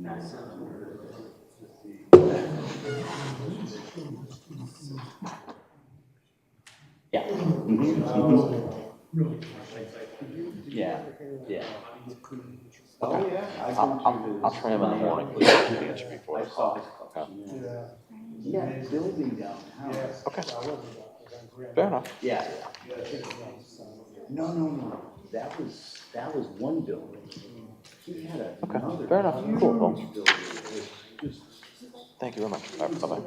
Yeah. Mm-hmm. Yeah. Yeah. Oh, yeah. I'll try him in the morning, please. Answer before I call. Okay. Yeah, building downtown. Okay. Fair enough. Yeah. No. That was one building. He had another. Okay. Fair enough. Cool. Well, huge building. It was just. thank you very much. All right, bye-bye.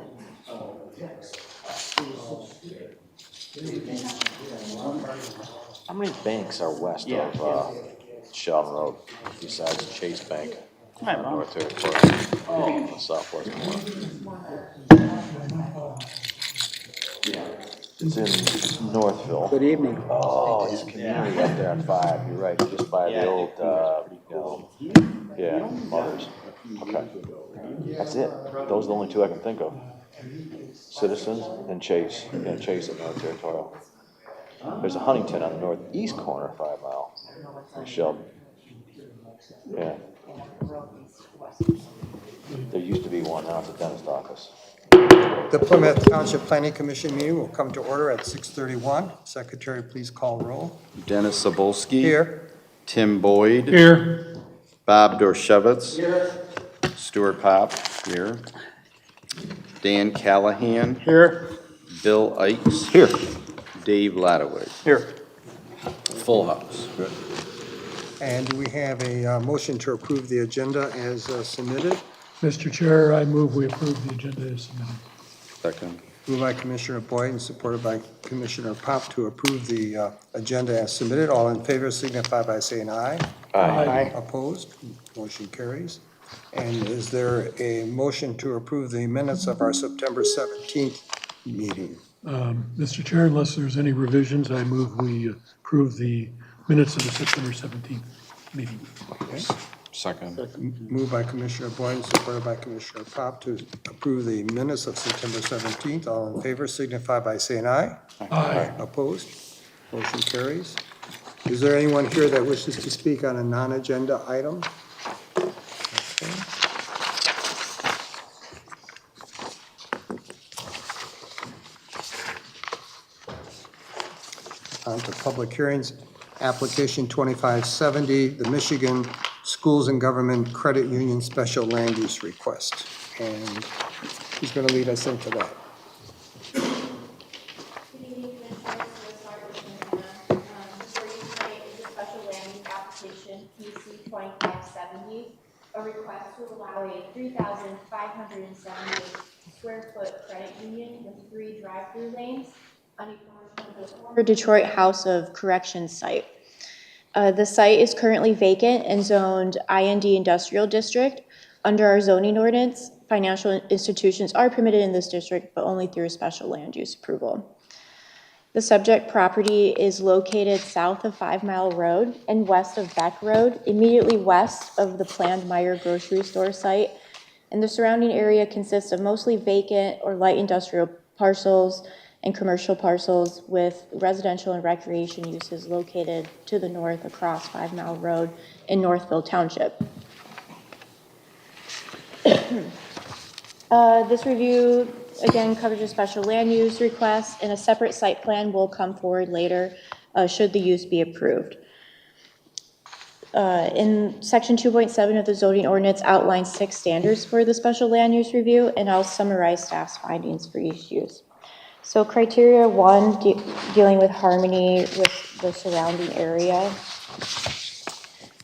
How many banks are west of Sheldon Road besides Chase Bank? North Territory, the southwest corner. It's in Northville. Good evening. Oh, it's a community up there on 5. You're right, just by the old, Mothers. Okay. That's it. Those are the only two I can think of. Citizens and Chase. Yeah, Chase at North Territorial. There's a Huntington on the northeast corner, 5 Mile. In Sheldon. Yeah. There used to be one, now it's a dentist office. The Plymouth Township Planning Commission meeting will come to order at 6:31. Secretary, please call roll. Dennis Sobolski. Here. Tim Boyd. Here. Bob Dorshevitz. Here. Stuart Pop. Here. Dan Callahan. Here. Bill Ikes. Here. Dave Ladowig. Here. Full house. Good. And do we have a motion to approve the agenda as submitted? Mr. Chair, I move we approve the agenda as submitted. Second. Moved by Commissioner Boyd and supported by Commissioner Pop to approve the agenda as submitted. All in favor signify by saying aye. Aye. Opposed? Motion carries. And is there a motion to approve the minutes of our September 17th meeting? Mr. Chair, unless there's any revisions, I move we approve the minutes of the September 17th meeting. Okay. Second. Moved by Commissioner Boyd and supported by Commissioner Pop to approve the minutes of September 17th. All in favor signify by saying aye. Aye. Opposed? Motion carries. Is there anyone here that wishes to speak on a non-agenda item? Okay. On to public hearings. Application 2570, the Michigan Schools and Government Credit Union Special Land Use Request. And who's going to lead us into that? Good evening, Commissioners. We'll start with Ms. Anna. Before you tonight is a special land use application, PC 2570, a request to allow a 3,578 square foot credit union with 3 drive-through lanes on a portion of the former Detroit House of Corrections site. The site is currently vacant and zoned IND Industrial District. Under our zoning ordinance, financial institutions are permitted in this district, but only through a special land use approval. The subject property is located south of 5 Mile Road and west of Beck Road, immediately west of the planned Meyer grocery store site. And the surrounding area consists of mostly vacant or light industrial parcels and commercial parcels with residential and recreation uses located to the north across 5 Mile Road in Northville Township. This review, again, covers a special land use request, and a separate site plan will come forward later should the use be approved. In section 2.7 of the zoning ordinance outlines 6 standards for the special land use review, and I'll summarize staff's findings for each use. So criteria 1, dealing with harmony with the surrounding area.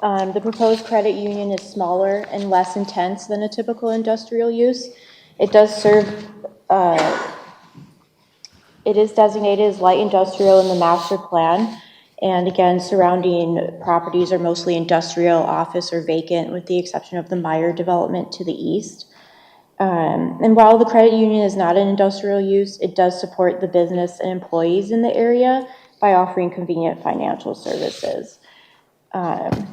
The proposed credit union is smaller and less intense than a typical industrial use. It does serve, it is designated as light industrial in the master plan. And again, surrounding properties are mostly industrial, office, or vacant, with the exception of the Meyer development to the east. And while the credit union is not an industrial use, it does support the business and employees in the area by offering convenient financial services. And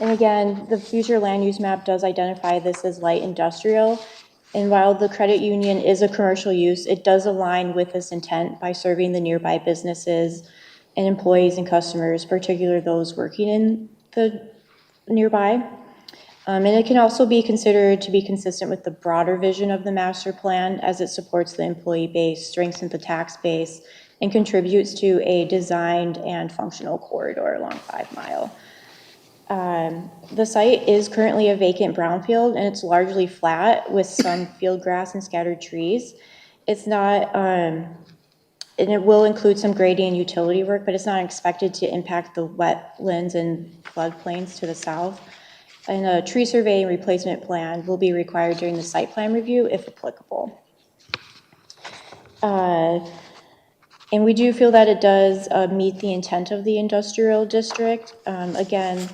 again, the future land use map does identify this as light industrial. And while the credit union is a commercial use, it does align with this intent by serving the nearby businesses and employees and customers, particularly those working in the nearby. And it can also be considered to be consistent with the broader vision of the master plan as it supports the employee base, strengthens the tax base, and contributes to a designed and functional corridor along 5 Mile. The site is currently a vacant brownfield, and it's largely flat with some field grass and scattered trees. It's not, and it will include some grading and utility work, but it's not expected to impact the wetlands and floodplains to the south. And a tree survey and replacement plan will be required during the site plan review if applicable. And we do feel that it does meet the intent of the industrial district. Again,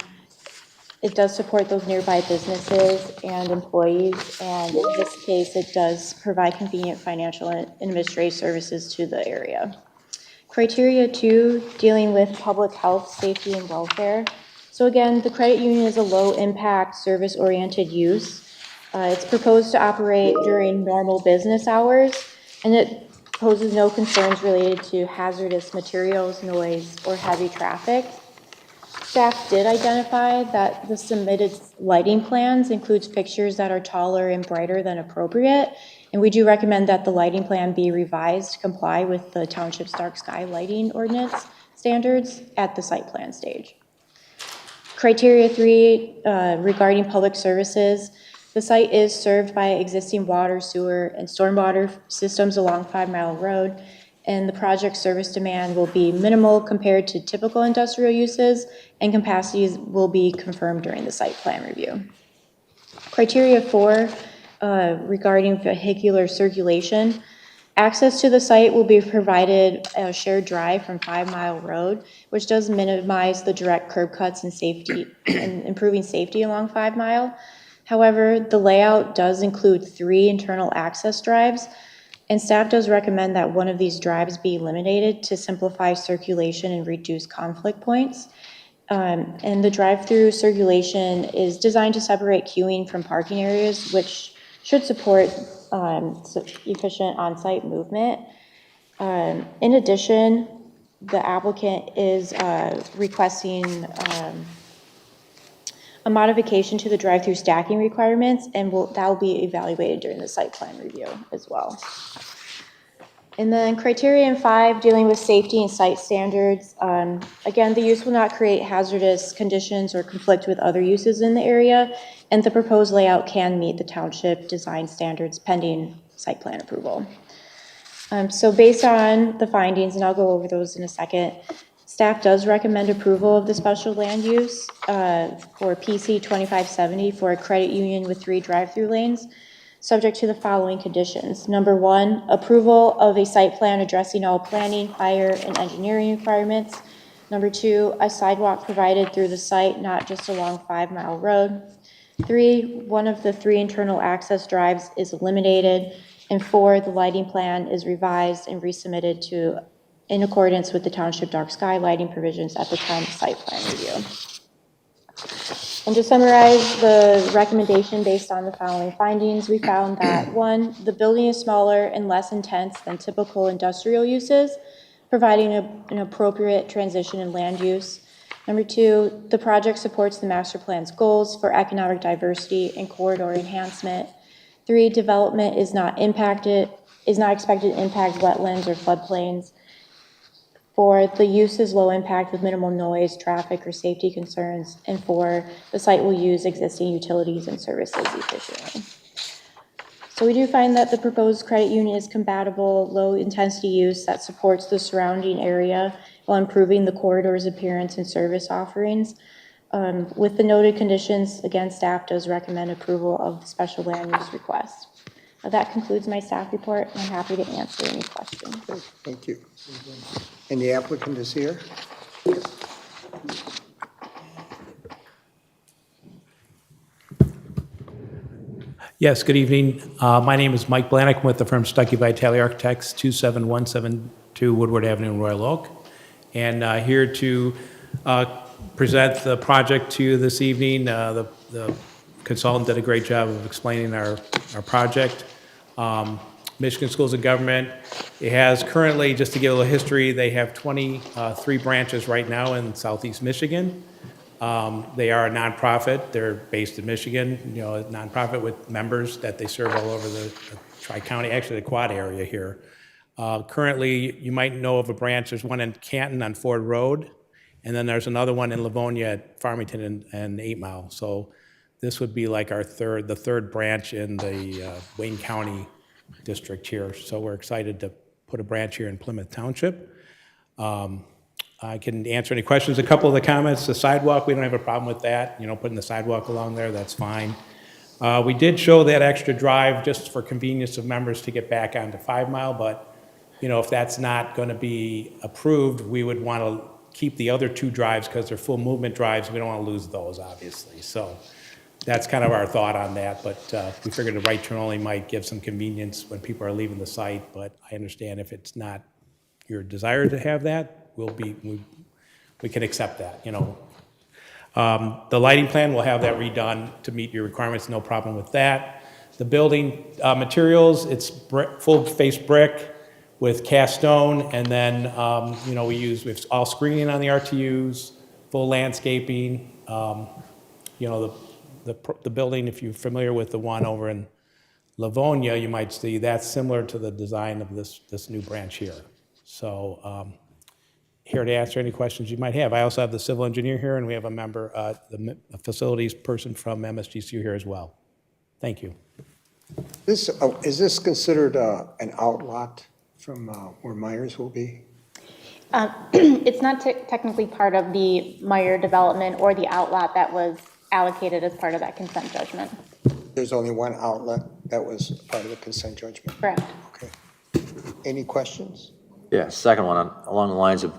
it does support those nearby businesses and employees, and in this case, it does provide convenient financial and administrative services to the area. Criteria 2, dealing with public health, safety, and welfare. So again, the credit union is a low-impact, service-oriented use. It's proposed to operate during normal business hours, and it poses no concerns related to hazardous materials, noise, or heavy traffic. Staff did identify that the submitted lighting plans includes fixtures that are taller and brighter than appropriate, and we do recommend that the lighting plan be revised to comply with the township's dark sky lighting ordinance standards at the site plan stage. Criteria 3, regarding public services, the site is served by existing water, sewer, and stormwater systems along 5 Mile Road, and the project service demand will be minimal compared to typical industrial uses, and capacities will be confirmed during the site plan review. Criteria 4, regarding vehicular circulation, access to the site will be provided a shared drive from 5 Mile Road, which does minimize the direct curb cuts and safety and improving safety along 5 Mile. However, the layout does include 3 internal access drives, and staff does recommend that one of these drives be eliminated to simplify circulation and reduce conflict points. And the drive-through circulation is designed to separate queuing from parking areas, which should support efficient on-site movement. In addition, the applicant is requesting a modification to the drive-through stacking requirements, and that will be evaluated during the site plan review as well. And then criterion 5, dealing with safety and site standards. Again, the use will not create hazardous conditions or conflict with other uses in the area, and the proposed layout can meet the township design standards pending site plan approval. So based on the findings, and I'll go over those in a second, staff does recommend approval of the special land use for PC 2570 for a credit union with 3 drive-through lanes, subject to the following conditions. Number 1, approval of a site plan addressing all planning, fire, and engineering requirements. Number 2, a sidewalk provided through the site, not just along 5 Mile Road. 3, one of the 3 internal access drives is eliminated. And 4, the lighting plan is revised and resubmitted in accordance with the township dark sky lighting provisions at the time of site plan review. And to summarize the recommendation based on the following findings, we found that 1, the building is smaller and less intense than typical industrial uses, providing an appropriate transition in land use. Number 2, the project supports the master plan's goals for economic diversity and corridor enhancement. 3, development is not expected to impact wetlands or floodplains. 4, the use is low impact with minimal noise, traffic, or safety concerns. And 4, the site will use existing utilities and services efficiently. So we do find that the proposed credit union is compatible, low-intensity use that supports the surrounding area while improving the corridor's appearance and service offerings. With the noted conditions, again, staff does recommend approval of the special land use request. That concludes my staff report, and I'm happy to answer any questions. Thank you. And the applicant is here? Yes, good evening. My name is Mike Blanick. I'm with the firm Stuckey Vitale Architects, 27172 Woodward Avenue in Royal Oak. And here to present the project to you this evening. The consultant did a great job of explaining our project. Michigan Schools of Government, it has currently, just to give a little history, they have 23 branches right now in Southeast Michigan. They are a nonprofit. They're based in Michigan, you know, a nonprofit with members that they serve all over the Tri-County, actually the Quad area here. Currently, you might know of a branch. There's one in Canton on Ford Road, and then there's another one in Livonia at Farmington and 8 Mile. So this would be like the third branch in the Wayne County district here. So we're excited to put a branch here in Plymouth Township. I can answer any questions. A couple of the comments, the sidewalk, we don't have a problem with that. You know, putting the sidewalk along there, that's fine. We did show that extra drive just for convenience of members to get back onto 5 Mile, but you know, if that's not going to be approved, we would want to keep the other 2 drives because they're full movement drives. We don't want to lose those, obviously. So that's kind of our thought on that, but we figured the right turn only might give some convenience when people are leaving the site, but I understand if it's not your desire to have that, we can accept that, you know. The lighting plan, we'll have that redone to meet your requirements, no problem with that. The building materials, it's full face brick with cast stone, and then, you know, we have all screening on the RTUs, full landscaping. You know, the building, if you're familiar with the one over in Livonia, you might see that's similar to the design of this new branch here. So here to answer any questions you might have. I also have the civil engineer here, and we have a member, a facilities person from MSGCU here as well. Thank you. Is this considered an outlot from where Myers will be? It's not technically part of the Meyer development or the outlot that was allocated as part of that consent judgment. There's only one outlet that was part of the consent judgment? Correct. Okay. Any questions? Yeah, second one, along the lines of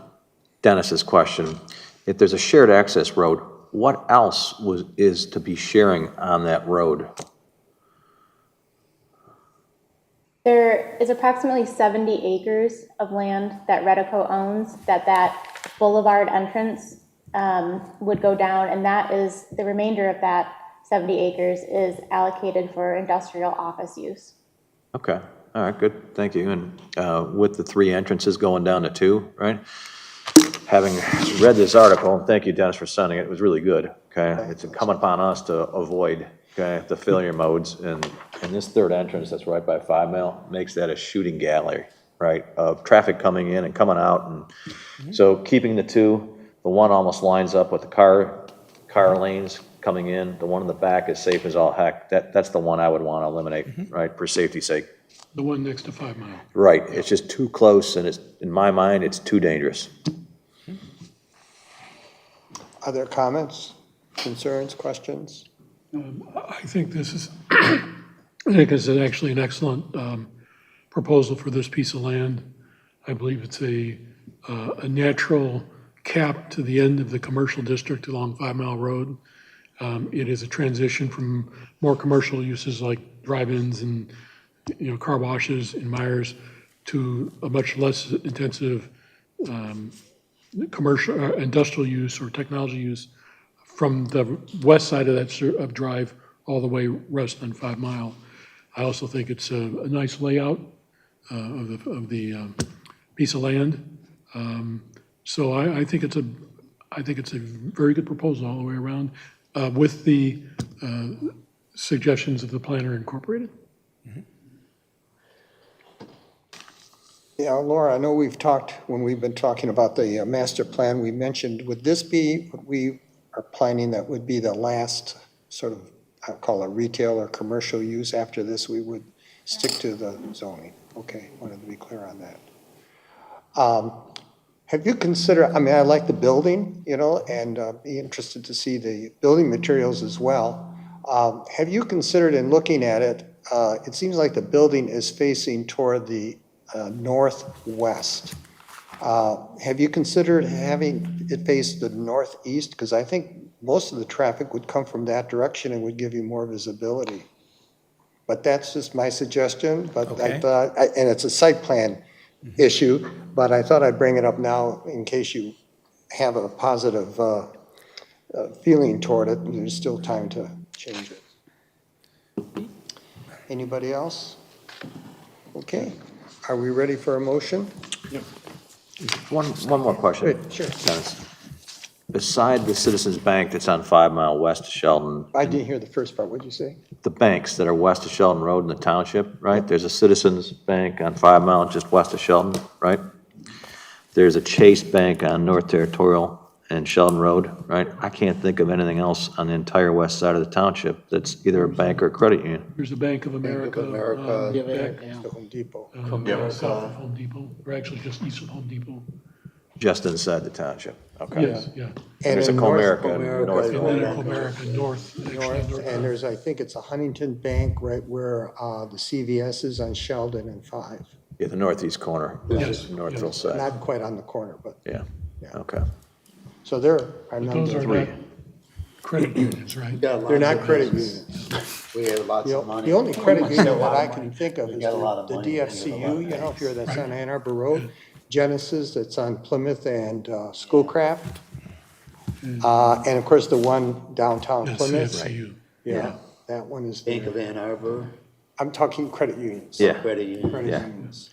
Dennis's question. If there's a shared access road, what else is to be sharing on that road? There is approximately 70 acres of land that Redico owns, that boulevard entrance would go down, and that is, the remainder of that 70 acres is allocated for industrial office use. Okay, all right, good, thank you. And with the 3 entrances going down to 2, right? Having read this article, and thank you, Dennis, for sending it, it was really good, okay? It's incumbent upon us to avoid, okay, the failure modes, and this 3rd entrance that's right by 5 Mile makes that a shooting gallery, right, of traffic coming in and coming out, and so keeping the 2, the one almost lines up with the car lanes coming in, the one in the back is safe as all heck. That's the one I would want to eliminate, right, for safety's sake. The one next to 5 Mile. Right, it's just too close, and it's, in my mind, it's too dangerous. Other comments, concerns, questions? I think this is, I think this is actually an excellent proposal for this piece of land. I believe it's a natural cap to the end of the commercial district along 5 Mile Road. It is a transition from more commercial uses like drive-ins and, you know, car washes in Myers to a much less intensive commercial, industrial use or technology use from the west side of that drive all the way west on 5 Mile. I also think it's a nice layout of the piece of land. So I think it's a very good proposal all the way around, with the suggestions of the planner incorporated. Yeah, Laura, I know we've talked, when we've been talking about the master plan, we mentioned, would this be, what we are planning that would be the last sort of, I'll call it retail or commercial use? After this, we would stick to the zoning. Okay, wanted to be clear on that. Have you considered, I mean, I like the building, you know, and be interested to see the building materials as well. Have you considered in looking at it, it seems like the building is facing toward the northwest. Have you considered having it face the northeast? Because I think most of the traffic would come from that direction and would give you more visibility. But that's just my suggestion, but Okay. I thought, and it's a site plan issue, but I thought I'd bring it up now in case you have a positive feeling toward it, and there's still time to change it. Anybody else? Okay. Are we ready for a motion? One more question. Good, sure. Dennis. beside the Citizens Bank that's on 5 Mile west of Sheldon, I didn't hear the first part, what'd you say? the banks that are west of Sheldon Road in the township, right? There's a Citizens Bank on 5 Mile just west of Sheldon, right? There's a Chase Bank on North Territorial and Sheldon Road, right? I can't think of anything else on the entire west side of the township that's either a bank or a credit union. There's the Bank of America. back, The Home Depot. south of Home Depot, or actually just east of Home Depot. Just inside the township, okay? Yes, yeah. And There's a in North- Comerica And north. then in Comerica, north, actually, North, and there's, I think it's a Huntington Bank right where the CVS is on Sheldon and 5. Yeah, the northeast corner, Yes, Northville yes. side, Not quite on the corner, but, yeah, Yeah. okay. so there are those are number not credit unions, right? They're not credit unions. We have lots The of money. the only credit union that I money. can think of We is got a lot of the money. We have a DFCU, lot of you know, here that's on Ann Arbor Road. Genesis, that's on Plymouth and Schoolcraft. And of course, the one downtown That's Plymouth. CFCU. Yeah, that one is, Bank of Ann Arbor, I'm talking credit unions. Yeah. credit union. Credit Yeah. unions.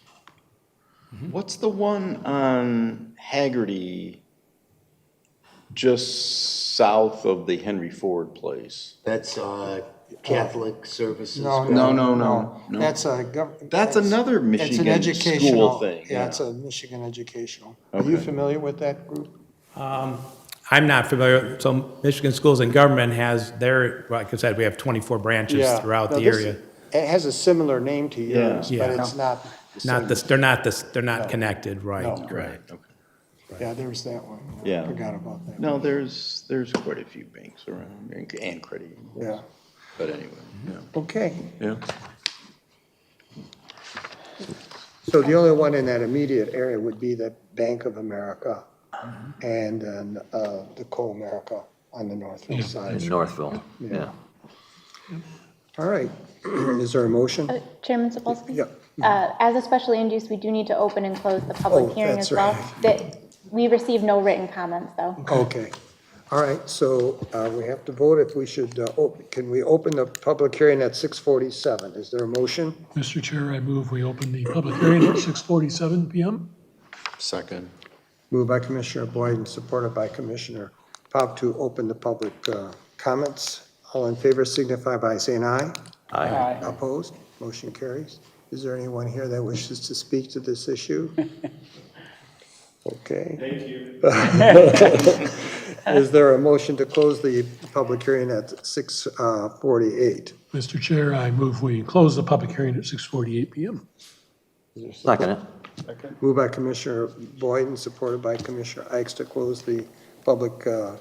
What's the one on Haggerty, just south of the Henry Ford place? That's Catholic Services. No. That's a That's another It's an Michigan educational school thing. Yeah, it's a Michigan educational. Are you Okay. familiar with that group? I'm not familiar, so Michigan Schools and Government has their, like I said, we have 24 branches Yeah. throughout No, the this- area. It has a similar name to yours, but Yeah. it's not the Not same. this, they're not connected, right? No. Right, okay. Yeah, there's that one. Yeah. Forgot about that. No, there's quite a few banks around and credit unions, Yeah, but anyway, okay. yeah. So the only one in that immediate area would be the Bank of America and then the Co-America on the Northville In side. Northville, yeah. All right, is there a motion? Chairman Sapolsky? Yeah. As a special land use, we do need to open and close the public Oh, hearing that's as well. right. We received no written comments, though. Okay, all right, so we have to vote if we should, can we open the public hearing at 6:47? Is there a motion? Mr. Chair, I move we open the public hearing at 6:47 PM. Second. Moved by Commissioner Boyd and supported by Commissioner Pop to open the public comments. All in favor signify by saying aye. Aye. Opposed? Motion carries. Is there anyone here that wishes to speak to this issue? Okay. Thank you. Is there a motion to close the public hearing at 6:48? Mr. Chair, I move we close the public hearing at 6:48 PM. Second it. Moved by Commissioner Boyd and supported by Commissioner Ikes to close the public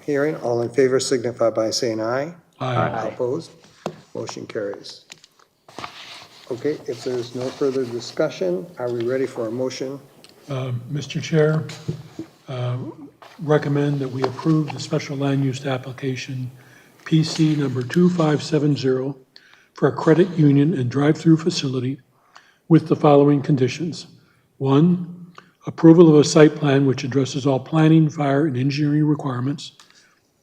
hearing. All in favor signify by saying aye. Aye. Opposed? Motion carries. Okay, if there's no further discussion, are we ready for a motion? Mr. Chair, recommend that we approve the special land use application PC number 2570 for a credit union and drive-through facility with the following conditions. 1, approval of a site plan which addresses all planning, fire, and engineering requirements.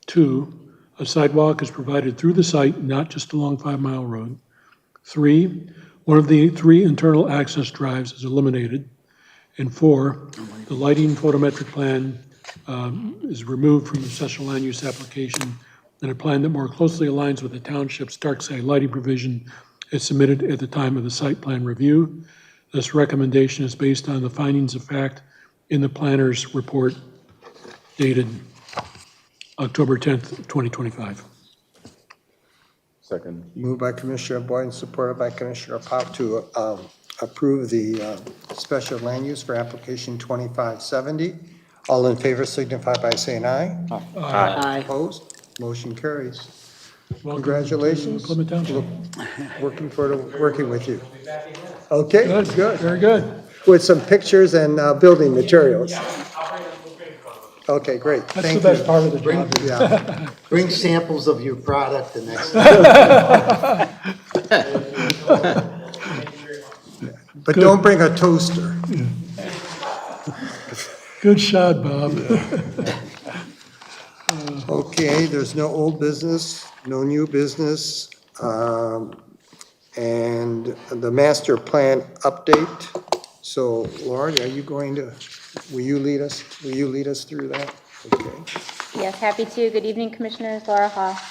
2, a sidewalk is provided through the site, not just along 5 Mile Road. 3, one of the 3 internal access drives is eliminated. And 4, the lighting photometric plan is removed from the special land use application, and a plan that more closely aligns with the township's dark side lighting provision is submitted at the time of the site plan review. This recommendation is based on the findings of fact in the planner's report dated October 10th, 2025. Second. Moved by Commissioner Boyd and supported by Commissioner Pop to approve the special land use for application 2570. All in favor signify by saying aye. Aye. Opposed? Motion carries. Welcome Congratulations. to Plymouth Township. Working with you. Okay, good. Very good. With some pictures and building materials. Okay, great. That's the Thank best you. part of the job. Yeah. Bring samples of your product the next time. But don't bring a toaster. Good shot, Bob. Okay, there's no old business, no new business. And the master plan update. So Lauren, are you going to, will you lead us through that? Okay. Yes, happy to. Good evening, Commissioners. Laura Haw.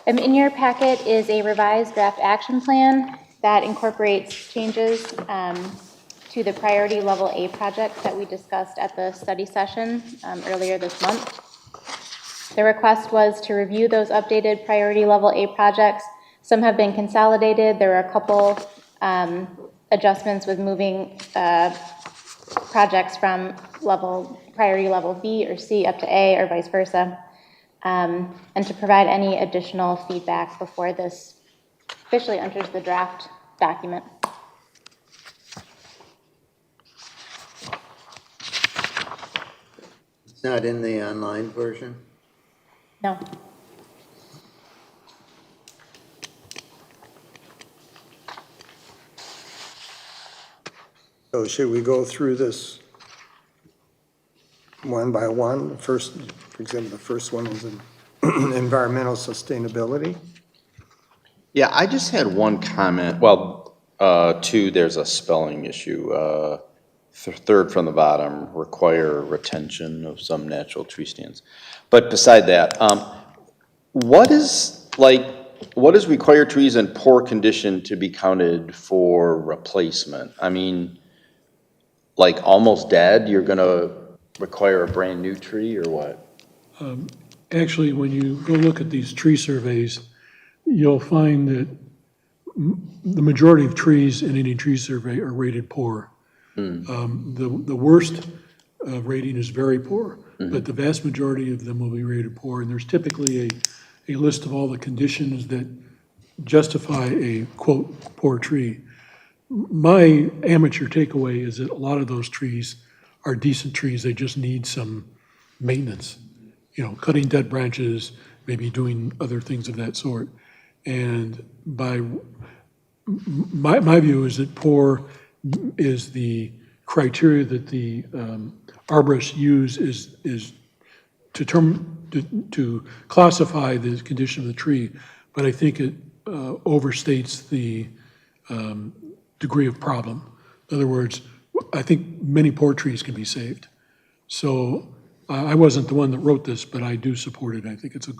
In your packet is a revised draft action plan that incorporates changes to the priority level A projects that we discussed at the study session earlier this month. The request was to review those updated priority level A projects. Some have been consolidated. There are a couple adjustments with moving projects from priority level B or C up to A or vice versa, and to provide any additional feedback before this officially enters the draft document. It's not in the online version? No. So should we go through this one by one? First, for example, the first one is environmental sustainability. Yeah, I just had one comment, two, there's a spelling issue. Third from the bottom, require retention of some natural tree stands. But beside that, what is required trees in poor condition to be counted for replacement? I mean, like almost dead, you're gonna require a brand new tree or what? Actually, when you go look at these tree surveys, you'll find that the majority of trees in any tree survey are rated poor. The worst rating is very poor, but the vast majority of them will be rated poor. And there's typically a list of all the conditions that justify a, quote, poor tree. My amateur takeaway is that a lot of those trees are decent trees. They just need some maintenance. You know, cutting dead branches, maybe doing other things of that sort. And my view is that poor is the criteria that the arborists use is to classify the condition of the tree, but I think it overstates the degree of problem. In other words, I think many poor trees can be saved. So I wasn't the one that wrote this, but I do support it. I think it's a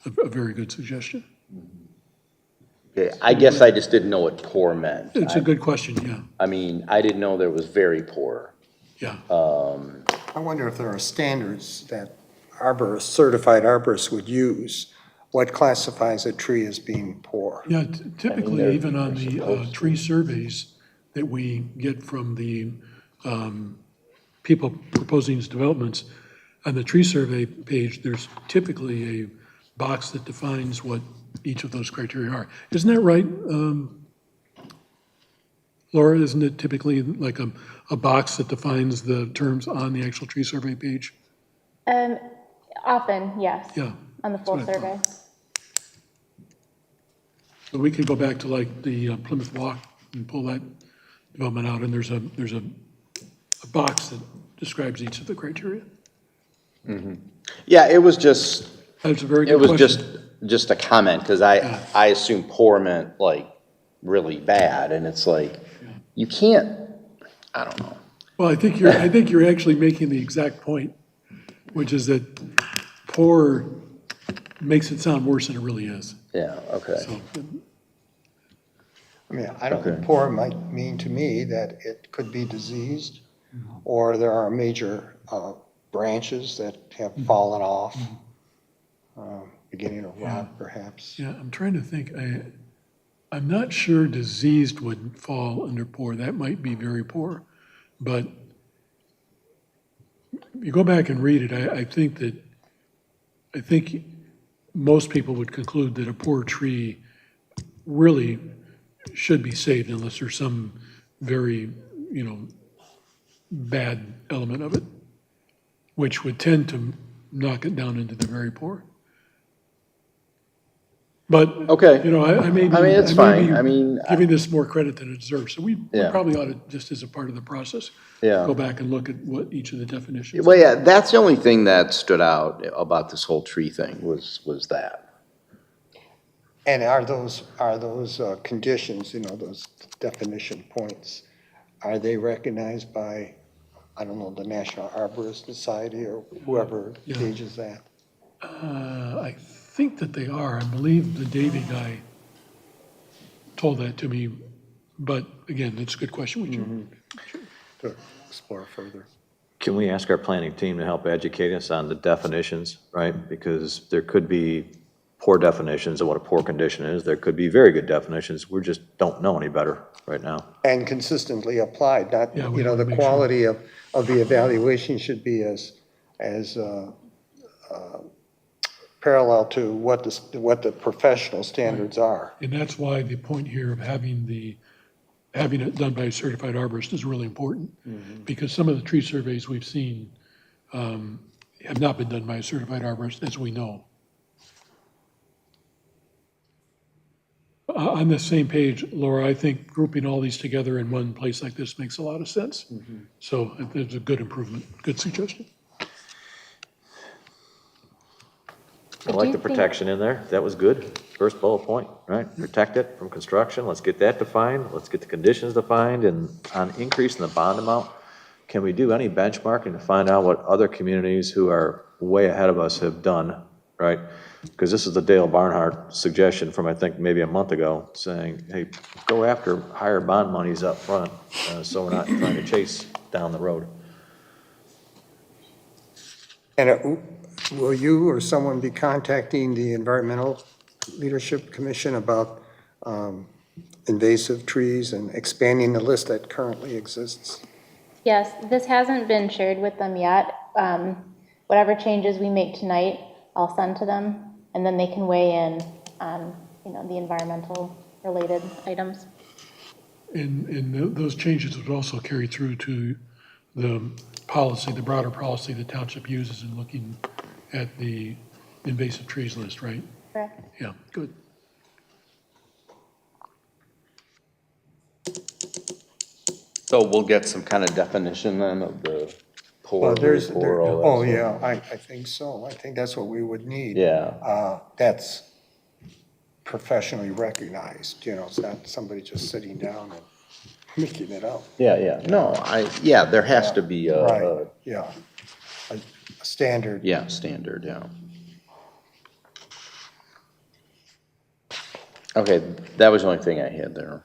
very good suggestion. Okay, I guess I just didn't know what poor meant. It's a good question, yeah, I mean, I didn't know there was very poor. yeah. I wonder if there are standards that arborists, certified arborists would use. What classifies a tree as being poor? Yeah, typically, they're- even on they're the supposed to. tree surveys that we get from the people proposing these developments, on the tree survey page, there's typically a box that defines what each of those criteria are. Isn't that right, Laura? Isn't it typically like a box that defines the terms on the actual tree survey page? Often, yes. Yeah. On the full That's what I survey. So we could go back to like the Plymouth Walk and pull that development out, and there's a box that describes each of the criteria. Yeah, it was just, That's a very it good was question. just a comment, because I assumed poor meant like really bad, and it's like, you can't, I don't know. Well, I think you're actually making the exact point, which is that poor makes it sound worse than it really is. Yeah, okay. So, I mean, I don't think poor might mean to me that it could be diseased, or there are major branches that have fallen off, beginning to rot perhaps. yeah, I'm trying to think. I'm not sure diseased would fall under poor. That might be very poor. But you go back and read it, I think most people would conclude that a poor tree really should be saved unless there's some very, bad element of it, which would tend to knock it down into the very poor. But, Okay. I may be. I mean, it's I may fine. be I mean, giving this more credit than it deserves. So we Yeah. probably ought to, just as a part of the process, Yeah. go back and look at what each of the definitions. Well, yeah, that's the only thing that stood out about this whole tree thing was that. And are those conditions, those definition points, are they recognized by I don't know, the National Arborist Society or whoever Yeah. gauges that. I think that they are. I believe the Davy guy told that to me, but again, it's a good question. Would you? To explore further. Can we ask our planning team to help educate us on the definitions, right? Because there could be poor definitions of what a poor condition is. There could be very good definitions. We just don't know any better right now. And consistently applied, not, Yeah, we you know, wanna the make sure. quality of the evaluation should be as parallel to what the professional standards are. And that's why the point here of having it done by a certified arborist is really important. Because some of the tree surveys we've seen have not been done by a certified arborist, as we know. On the same page, Laura, I think grouping all these together in one place like this makes a lot of sense. So it's a good improvement, good suggestion. I like the protection in there. That was good. First bullet point, right? Protect it from construction. Let's get that defined. Let's get the conditions defined. And on increasing the bond amount, can we do any benchmarking to find out what other communities who are way ahead of us have done, right? Because this is the Dale Barnhart suggestion from, I think, maybe a month ago, saying, hey, go after higher bond monies up front, so we're not trying to chase down the road. And will you or someone be contacting the Environmental Leadership Commission about invasive trees and expanding the list that currently exists? Yes, this hasn't been shared with them yet. Whatever changes we make tonight, I'll send to them, and then they can weigh in on, you know, the environmental related items. And those changes would also carry through to the policy, the broader policy the township uses in looking at the invasive trees list, right? Correct. Yeah, good. So we'll get some kind of definition then of the poor, Well, very poor, all that oh, stuff. yeah, I think so. I think that's what we would need. Yeah. That's professionally recognized, you know, it's not somebody just sitting down and making it up. Yeah. No, there has to be Right, yeah. A standard. yeah, standard, yeah. Okay, that was the only thing I had there.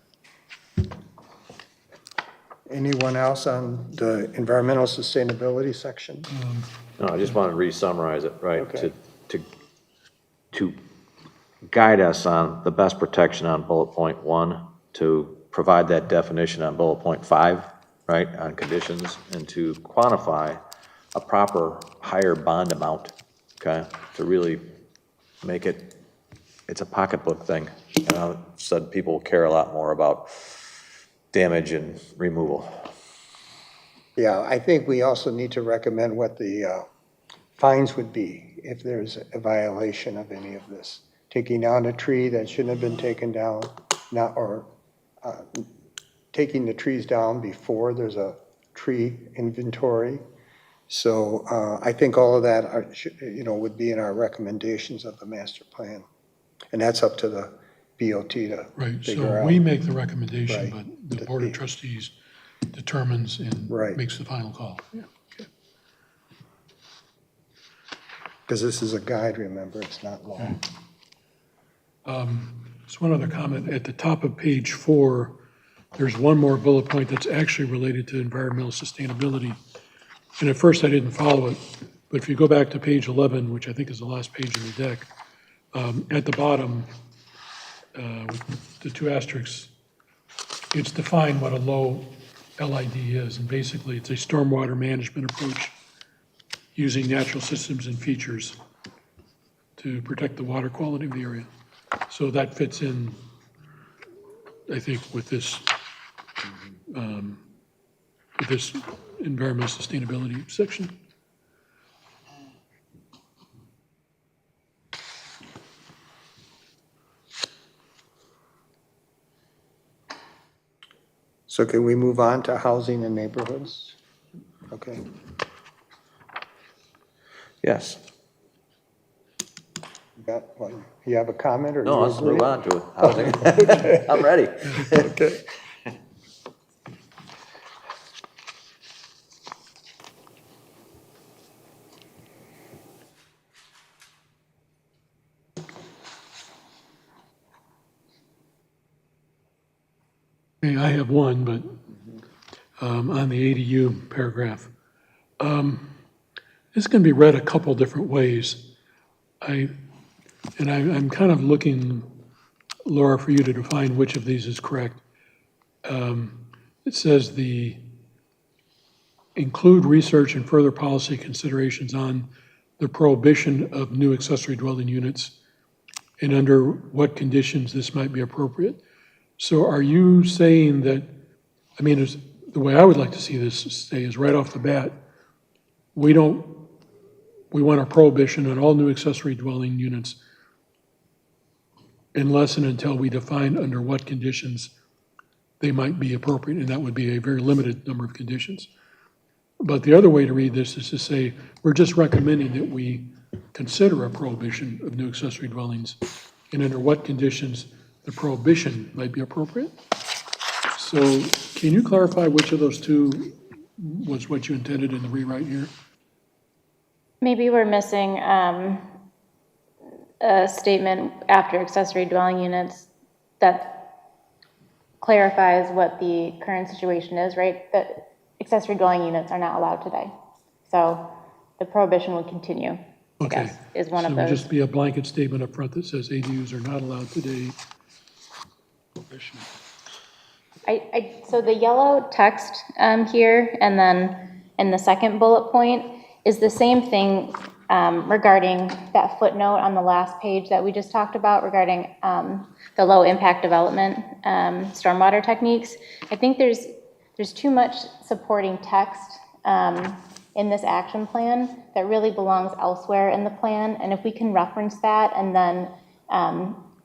Anyone else on the environmental sustainability section? No, I just want to re-summarize it, right? Okay. To guide us on the best protection on bullet point 1, to provide that definition on bullet point 5, right, on conditions, and to quantify a proper higher bond amount, okay, to really make it, it's a pocketbook thing. And I said people care a lot more about damage and removal. Yeah, I think we also need to recommend what the fines would be if there's a violation of any of this. Taking down a tree that shouldn't have been taken down, taking the trees down before there's a tree inventory. So I think all of that would be in our recommendations of the master plan. And that's up to the BOT to Right, figure so out. we make the recommendation, Right. but the Board of Trustees determines and Right. makes the final call. Yeah, okay. Because this is a guide, remember, it's not law. Just one other comment. At the top of page 4, there's one more bullet point that's actually related to environmental sustainability. And at first I didn't follow it, but if you go back to page 11, which I think is the last page in the deck, at the bottom, with the 2 asterisks, it's defined what a low LID is, and basically it's a stormwater management approach using natural systems and features to protect the water quality of the area. So that fits in, I think, with this environmental sustainability section. So can we move on to housing and neighborhoods? Okay. Yes. You have a comment or? No, you let's agree? move on to it. Housing. I'm ready. Okay. I have one, but on the ADU paragraph. This can be read a couple different ways. I'm kind of looking, Laura, for you to define which of these is correct. It says include research and further policy considerations on the prohibition of new accessory dwelling units and under what conditions this might be appropriate. So are you saying that, I mean, the way I would like to see this say is right off the bat, we want a prohibition on all new accessory dwelling units unless and until we define under what conditions they might be appropriate, and that would be a very limited number of conditions. But the other way to read this is to say, we're just recommending that we consider a prohibition of new accessory dwellings and under what conditions the prohibition might be appropriate. So can you clarify which of those two was what you intended in the rewrite here? Maybe we're missing a statement after accessory dwelling units that clarifies what the current situation is, right? That accessory dwelling units are not allowed today. So the prohibition would continue, I Okay. guess, is one So of it would those. just be a blanket statement up front that says ADUs are not allowed today. So the yellow text here, and then in the second bullet point, is the same thing regarding that footnote on the last page that we just talked about regarding the low impact development stormwater techniques. I think there's too much supporting text in this action plan that really belongs elsewhere in the plan. And if we can reference that and then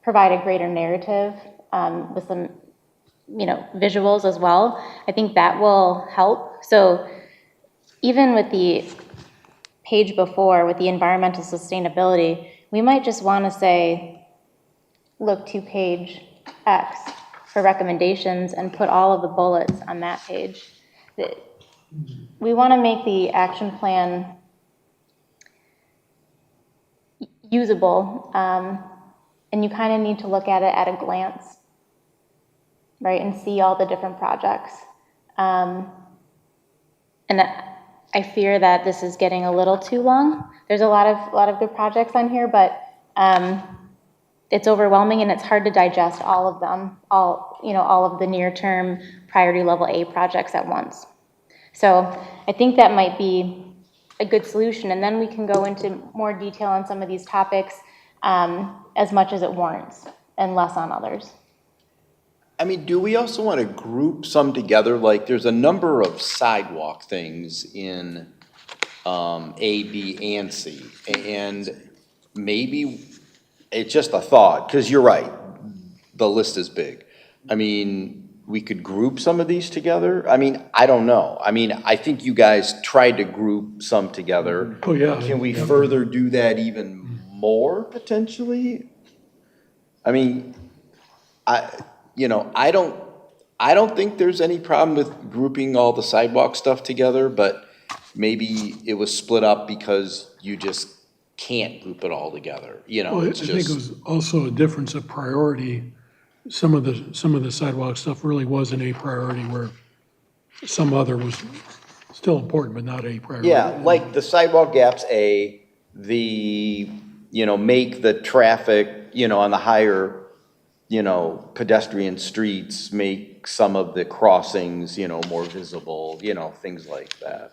provide a greater narrative with some, visuals as well, I think that will help. So even with the page before, with the environmental sustainability, we might just want to say, look to page X for recommendations and put all of the bullets on that page. We want to make the action plan usable, and you kind of need to look at it at a glance, right, and see all the different projects. And I fear that this is getting a little too long. There's a lot of good projects on here, but it's overwhelming and it's hard to digest all of them, all of the near-term priority level A projects at once. So I think that might be a good solution, and then we can go into more detail on some of these topics as much as it warrants and less on others. I mean, do we also want to group some together? Like, there's a number of sidewalk things in A, B, and C. And maybe it's just a thought, because you're right, the list is big. I mean, we could group some of these together. I mean, I don't know. I mean, I think you guys tried to group some together. Oh, yeah. Can we further do that even more potentially? I mean, I don't think there's any problem with grouping all the sidewalk stuff together, but maybe it was split up because you just can't group it all together, Well, I it's think it just. was also a difference of priority. Some of the sidewalk stuff really wasn't a priority, where some other was still important, but not a priority. Yeah, like the sidewalk gaps, make the traffic, on the higher, pedestrian streets, make some of the crossings, more visible, things like that.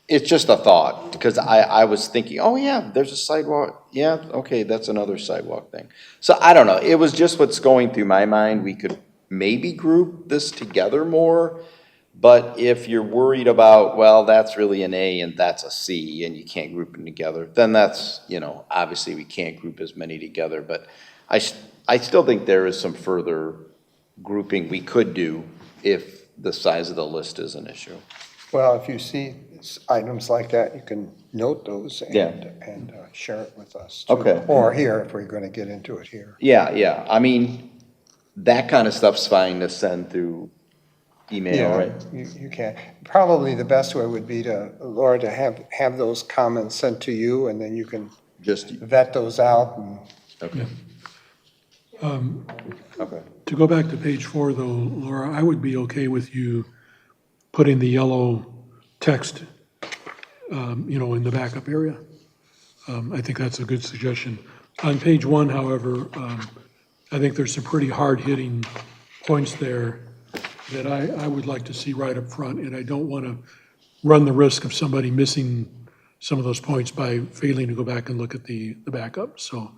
It's just a thought, because I was thinking, oh yeah, there's a sidewalk, yeah, okay, that's another sidewalk thing. So I don't know, it was just what's going through my mind. We could maybe group this together more, but if you're worried about, well, that's really an A and that's a C and you can't group them together, then that's, obviously we can't group as many together, but I still think there is some further grouping we could do if the size of the list is an issue. Well, if you see items like that, you can note those and share it with us. Too. Okay. Or here, if we're going to get into it here. Yeah, I mean, that kind of stuff's fine to send through email, right? You can. Probably the best way would be Laura, to have those comments sent to you, and then you can Just, vet those out. And okay. Okay. To go back to page 4, though, Laura, I would be okay with you putting the yellow text, in the backup area. I think that's a good suggestion. On page 1, however, I think there's some pretty hard-hitting points there that I would like to see right up front, and I don't want to run the risk of somebody missing some of those points by failing to go back and look at the backup. So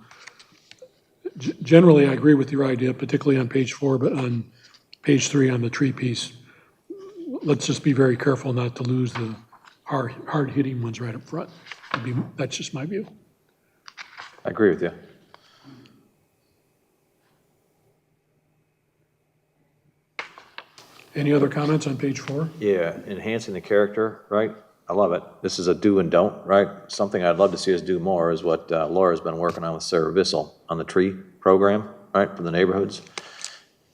generally, I agree with your idea, particularly on page 4, but on page 3 on the tree piece, let's just be very careful not to lose the hard-hitting ones right up front. That's just my view. I agree with you. Any other comments on page 4? Yeah, enhancing the character, right? I love it. This is a do and don't, right? Something I'd love to see us do more is what Laura's been working on with Sarah Bissell on the tree program, right, for the neighborhoods.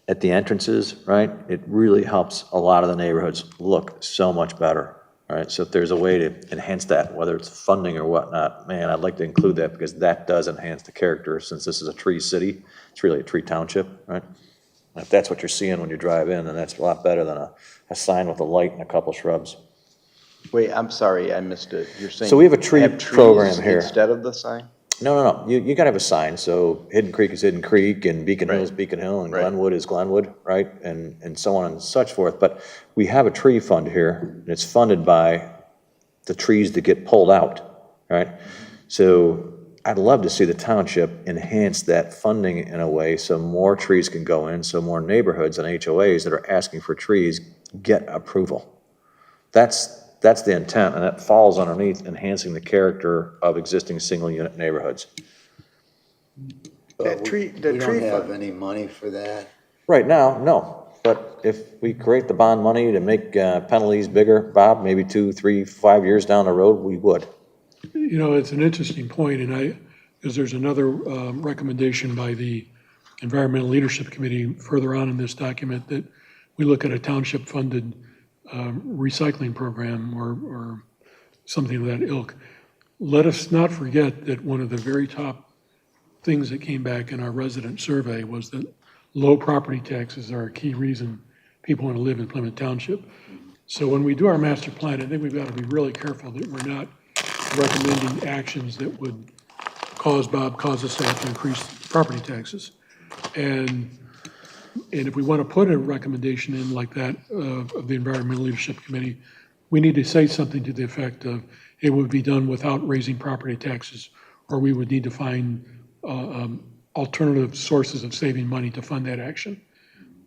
At the entrances, right, it really helps a lot of the neighborhoods look so much better, right? So if there's a way to enhance that, whether it's funding or whatnot, man, I'd like to include that because that does enhance the character since this is a tree city. It's really a tree township, right? If that's what you're seeing when you drive in, then that's a lot better than a sign with a light and a couple shrubs. Wait, I'm sorry, I missed it. You're saying. So we have a tree have trees program here. Instead of the sign? No. You gotta have a sign. So Hidden Creek is Hidden Creek, and Beacon Hill is Right. Beacon Hill, and Right. Glenwood is Glenwood, right? And so on and such forth. But we have a tree fund here, and it's funded by the trees that get pulled out, right? So I'd love to see the township enhance that funding in a way so more trees can go in, so more neighborhoods and HOAs that are asking for trees get approval. That's the intent, and that falls underneath enhancing the character of existing single-unit neighborhoods. But tree- we the tree don't have fund- any money for that. Right now, no, but if we create the bond money to make penalties bigger, Bob, maybe 2, 3, 5 years down the road, we would. It's an interesting point, because there's another recommendation by the Environmental Leadership Committee further on in this document that we look at a township-funded recycling program or something of that ilk. Let us not forget that one of the very top things that came back in our resident survey was that low property taxes are a key reason people want to live in Plymouth Township. So when we do our master plan, I think we've got to be really careful that we're not recommending actions that would cause us to have to increase property taxes. And if we want to put a recommendation in like that of the Environmental Leadership Committee, we need to say something to the effect of it would be done without raising property taxes, or we would need to find alternative sources of saving money to fund that action.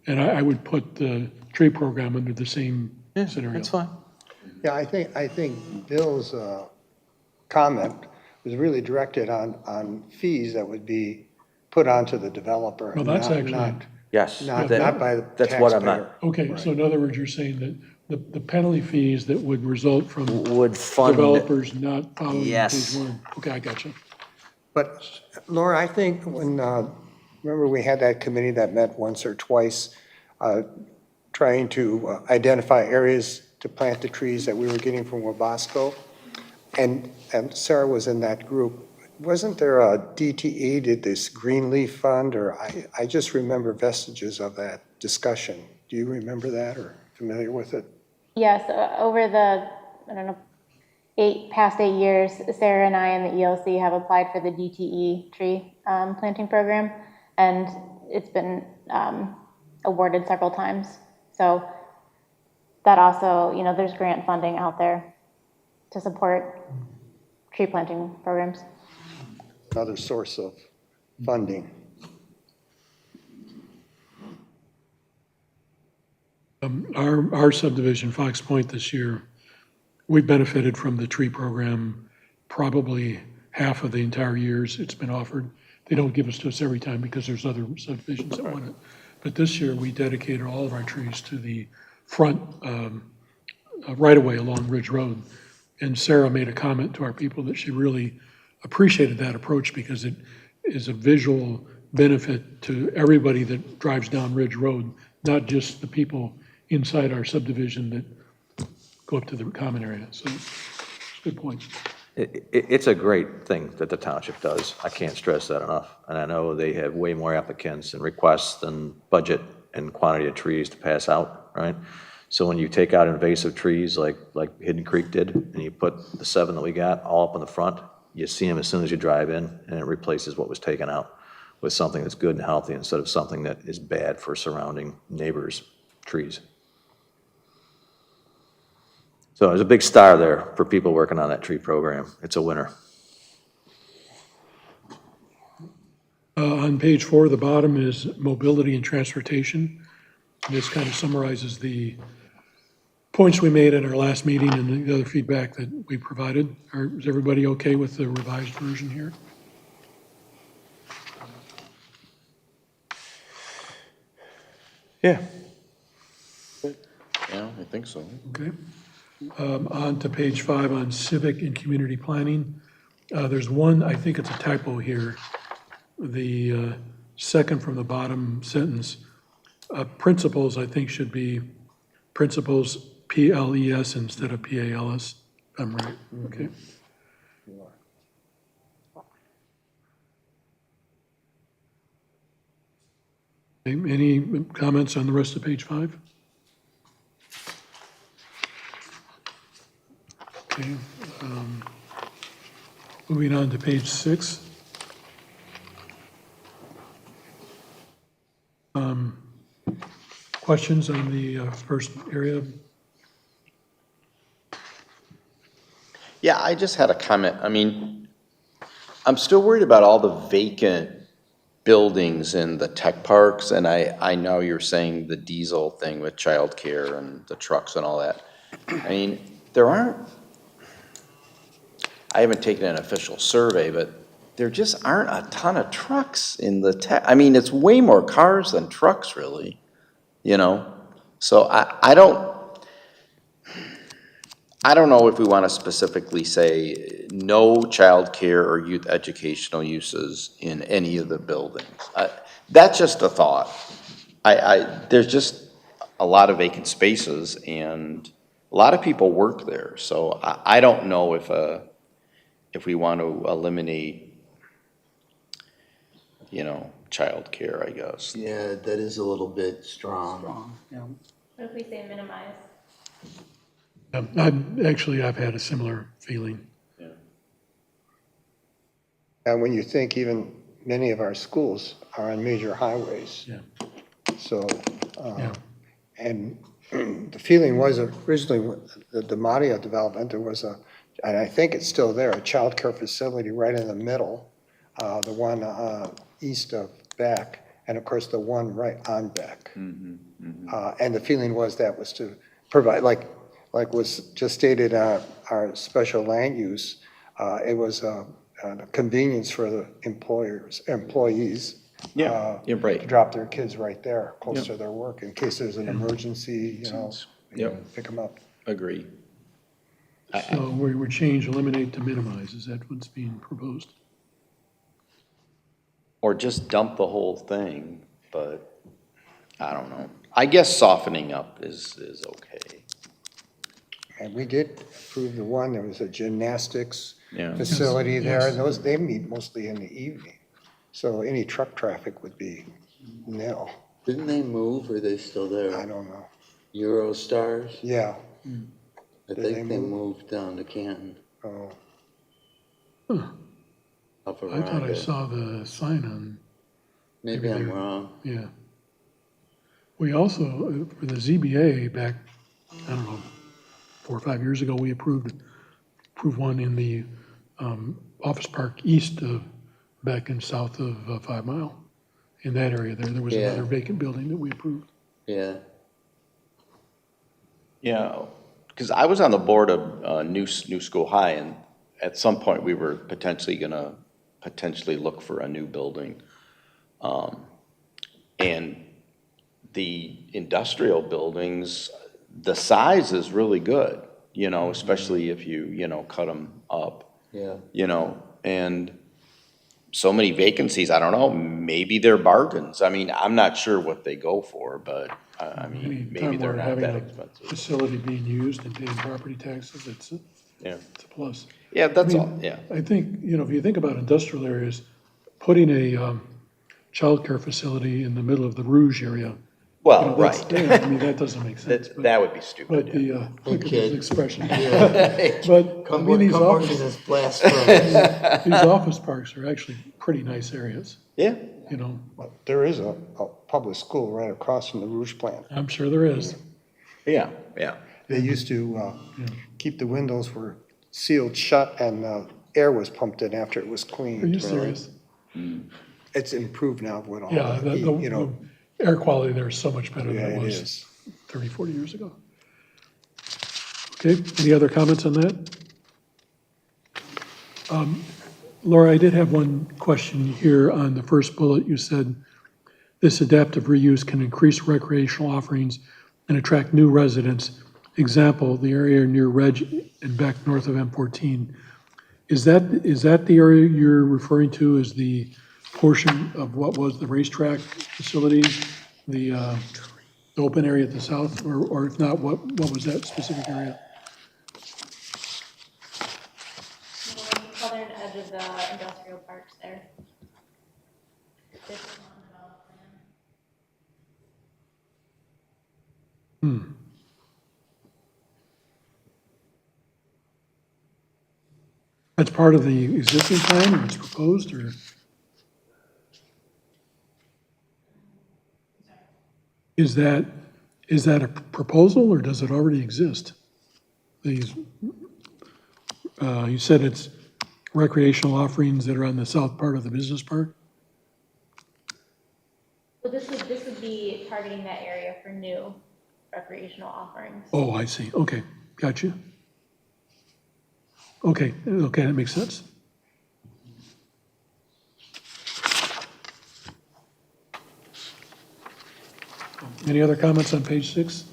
And I would put the tree program under the same scenario. That's fine. Yeah, I think Bill's comment was really directed on fees that would be put onto the developer. Well, that's not- actually- not- Yes. Not that- by the That's what I meant. taxpayer. Okay, so in other words, you're saying that the penalty fees that would result from Would fund. developers not following Yes. page 1. Okay, I got you. But Laura, I think when, remember we had that committee that met once or twice, trying to identify areas to plant the trees that we were getting from Wabasco? And Sarah was in that group. Wasn't there a DTE, did this Greenleaf Fund, or I just remember vestiges of that discussion. Do you remember that or familiar with it? Yes, over the, past 8 years, Sarah and I and the ELC have applied for the DTE tree planting program, and it's been awarded several times. So that also, there's grant funding out there to support tree planting programs. Another source of funding. Our subdivision, Fox Point, this year, we've benefited from the tree program probably half of the entire years it's been offered. They don't give us to us every time because there's other subdivisions that want it. But this year, we dedicated all of our trees to the front right-of-way along Ridge Road. And Sarah made a comment to our people that she really appreciated that approach because it is a visual benefit to everybody that drives down Ridge Road, not just the people inside our subdivision that go up to the common area. So it's a good point. It's a great thing that the township does. I can't stress that enough. And I know they have way more applicants and requests than budget and quantity of trees to pass out, right? So when you take out invasive trees like Hidden Creek did, and you put the 7 that we got all up in the front, you see them as soon as you drive in, and it replaces what was taken out with something that's good and healthy instead of something that is bad for surrounding neighbors' trees. So there's a big star there for people working on that tree program. It's a winner. On page 4, the bottom is mobility and transportation. This kind of summarizes the points we made at our last meeting and the other feedback that we provided. Is everybody okay with the revised version here? Yeah. Yeah, I think so. Okay. On to page 5 on civic and community planning. There's one, I think it's a typo here. The second from the bottom sentence. Principles, I think, should be principles, P-L-E-S instead of P-A-L-S. I'm right, okay. Any comments on the rest of page 5? Okay. Moving on to page 6. Questions on the first area? Yeah, I just had a comment. I mean, I'm still worried about all the vacant buildings in the tech parks, and I know you're saying the diesel thing with childcare and the trucks and all that. I mean, I haven't taken an official survey, but there just aren't a ton of trucks in the tech. I mean, it's way more cars than trucks, really, you know? So I don't know if we want to specifically say no childcare or youth educational uses in any of the buildings. That's just a thought. There's just a lot of vacant spaces and a lot of people work there. So I don't know if we want to eliminate, childcare, I guess. Yeah, that is a little bit strong. What if we say minimize? I've had a similar feeling. And when you think even many of our schools are on major highways. Yeah. So, Yeah. and the feeling was originally, with the Madia development, there was and I think it's still there, a childcare facility right in the middle, the one east of Beck, and of course the one right on Beck. And the feeling was that was to provide, like was just stated, our special land use, it was a convenience for the employees. Yeah, you're right. To drop their kids right there, close to their work, in case there's an emergency, pick them up. Agree. So we would change eliminate to minimize. Is that what's being proposed? Or just dump the whole thing, but I don't know. I guess softening up is okay. And we did approve the one, there was a gymnastics Yeah. facility there, Yes. and they meet mostly in the evening. So any truck traffic would be nil. Didn't they move, or are they still I there? don't know. Eurostars? Yeah. I Did think they they move? moved down to Canton. Oh, Up I thought I around it. saw the sign on, Maybe maybe I'm they're- wrong. yeah. We also, for the ZBA back, I don't know, 4 or 5 years ago, we approved one in the office park east of, back in south of 5 Mile. In that area there was Yeah. another vacant building that we approved. Yeah. Yeah, because I was on the board of New School High, and at some point, we were gonna look for a new building. And the industrial buildings, the size is really good, especially if you, cut them up. Yeah. And so many vacancies, I don't know, maybe they're bargains. I mean, I'm not sure what they go for, but, I mean, maybe Anytime they're we're not having that a expensive. facility being used and paying property taxes, it's a Yeah. plus. Yeah, that's I all, mean, yeah. I think, if you think about industrial areas, putting a childcare facility in the middle of the Rouge area. Well, that's- right. yeah, I mean, that doesn't make sense. That, but- that would be stupid, But yeah. look at kid. this expression. But, I mean, these office, these office parks are actually pretty nice areas, Yeah, But there is a public school right across from the Rouge plant. I'm sure there is. yeah, yeah. They used to keep the windows were sealed shut and air was pumped in after it was Are cleaned. you serious? It's improved now with all Yeah, the heat, the air quality there is so much better Yeah, than it it was is. 30, 40 years ago. Okay, any other comments on that? Laura, I did have one question here on the first bullet. You said this adaptive reuse can increase recreational offerings and attract new residents. Example, the area near Reg and back north of M14. Is that the area you're referring to as the portion of what was the racetrack facility, the open area at the south, or if not, what was that specific area? The southern edge of the industrial parks there. This is undeveloped land. That's part of the existing plan, or it's proposed, or? Is that a proposal, or does it already exist? These, you said it's recreational offerings that are on the south part of the business park? So this would be targeting that area for new recreational offerings. Oh, I see, okay, got you. Okay, that makes sense. Any other comments on page 6?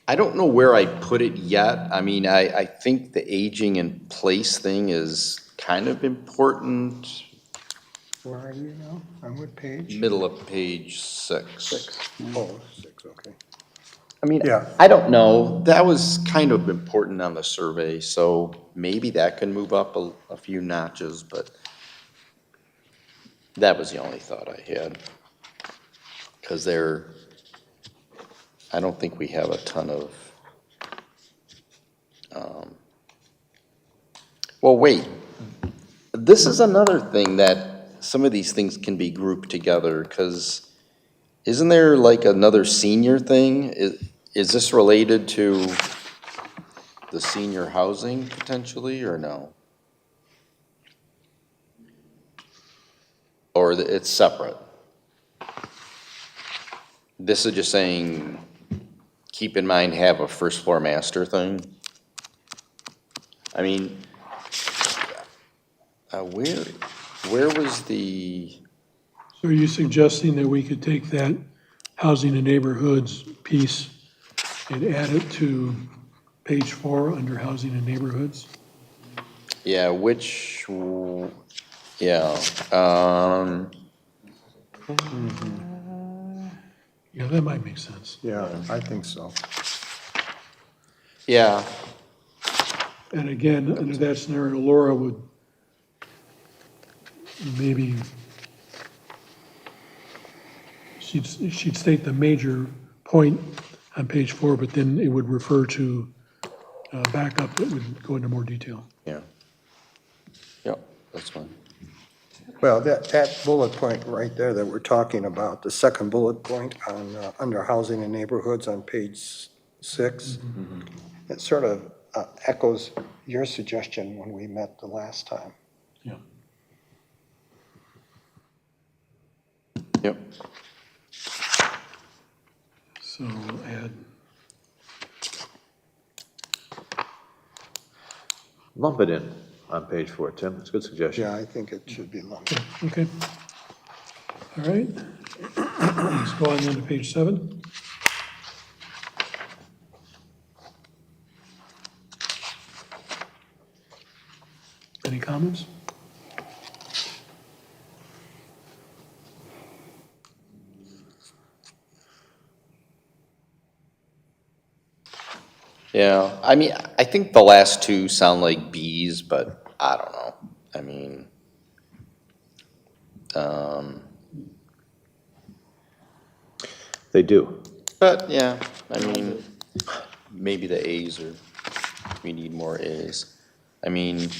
I don't know where I put it yet. I mean, I think the aging in place thing is kind of important. Where are you now? On what page? Middle of page 6. Oh, 6, okay. I mean, Yeah. I don't know. That was kind of important on the survey, so maybe that can move up a few notches, but that was the only thought I had. Because I don't think we have a ton of, well, wait. This is another thing that some of these things can be grouped together, because isn't there like another senior thing? Is this related to the senior housing potentially, or no? Or it's separate? This is just saying, keep in mind, have a first floor master thing. I mean, where was the, So are you suggesting that we could take that housing and neighborhoods piece and add it to page 4 under housing and neighborhoods? yeah, yeah, Yeah, that might make sense. Yeah, I think so. yeah, And again, under that scenario, Laura would maybe, she'd state the major point on page 4, but then it would refer to backup that would go into more detail. yeah. Yep, that's fine. Well, that bullet point right there that we're talking about, the second bullet point on, under housing and neighborhoods on page 6, it sort of echoes your suggestion when we met the last time. Yeah. Yep, So we'll add, Lump it in on page 4, Tim. That's a good suggestion. Yeah, I think it should be lumped. okay. All right. Let's go on then to page 7. Any comments? Yeah, I mean, I think the last two sound like Bs, but I don't know. I mean, They do. but yeah, I mean, maybe the As are, we need more As. I mean,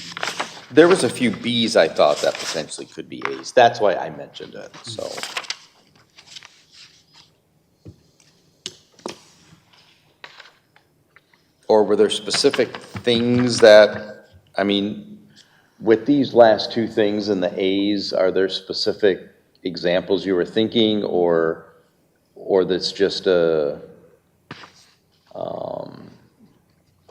there was a few Bs I thought that potentially could be As. That's why I mentioned it, so. Or were there specific things that, I mean, with these last two things in the As, are there specific examples you were thinking, or that's just a,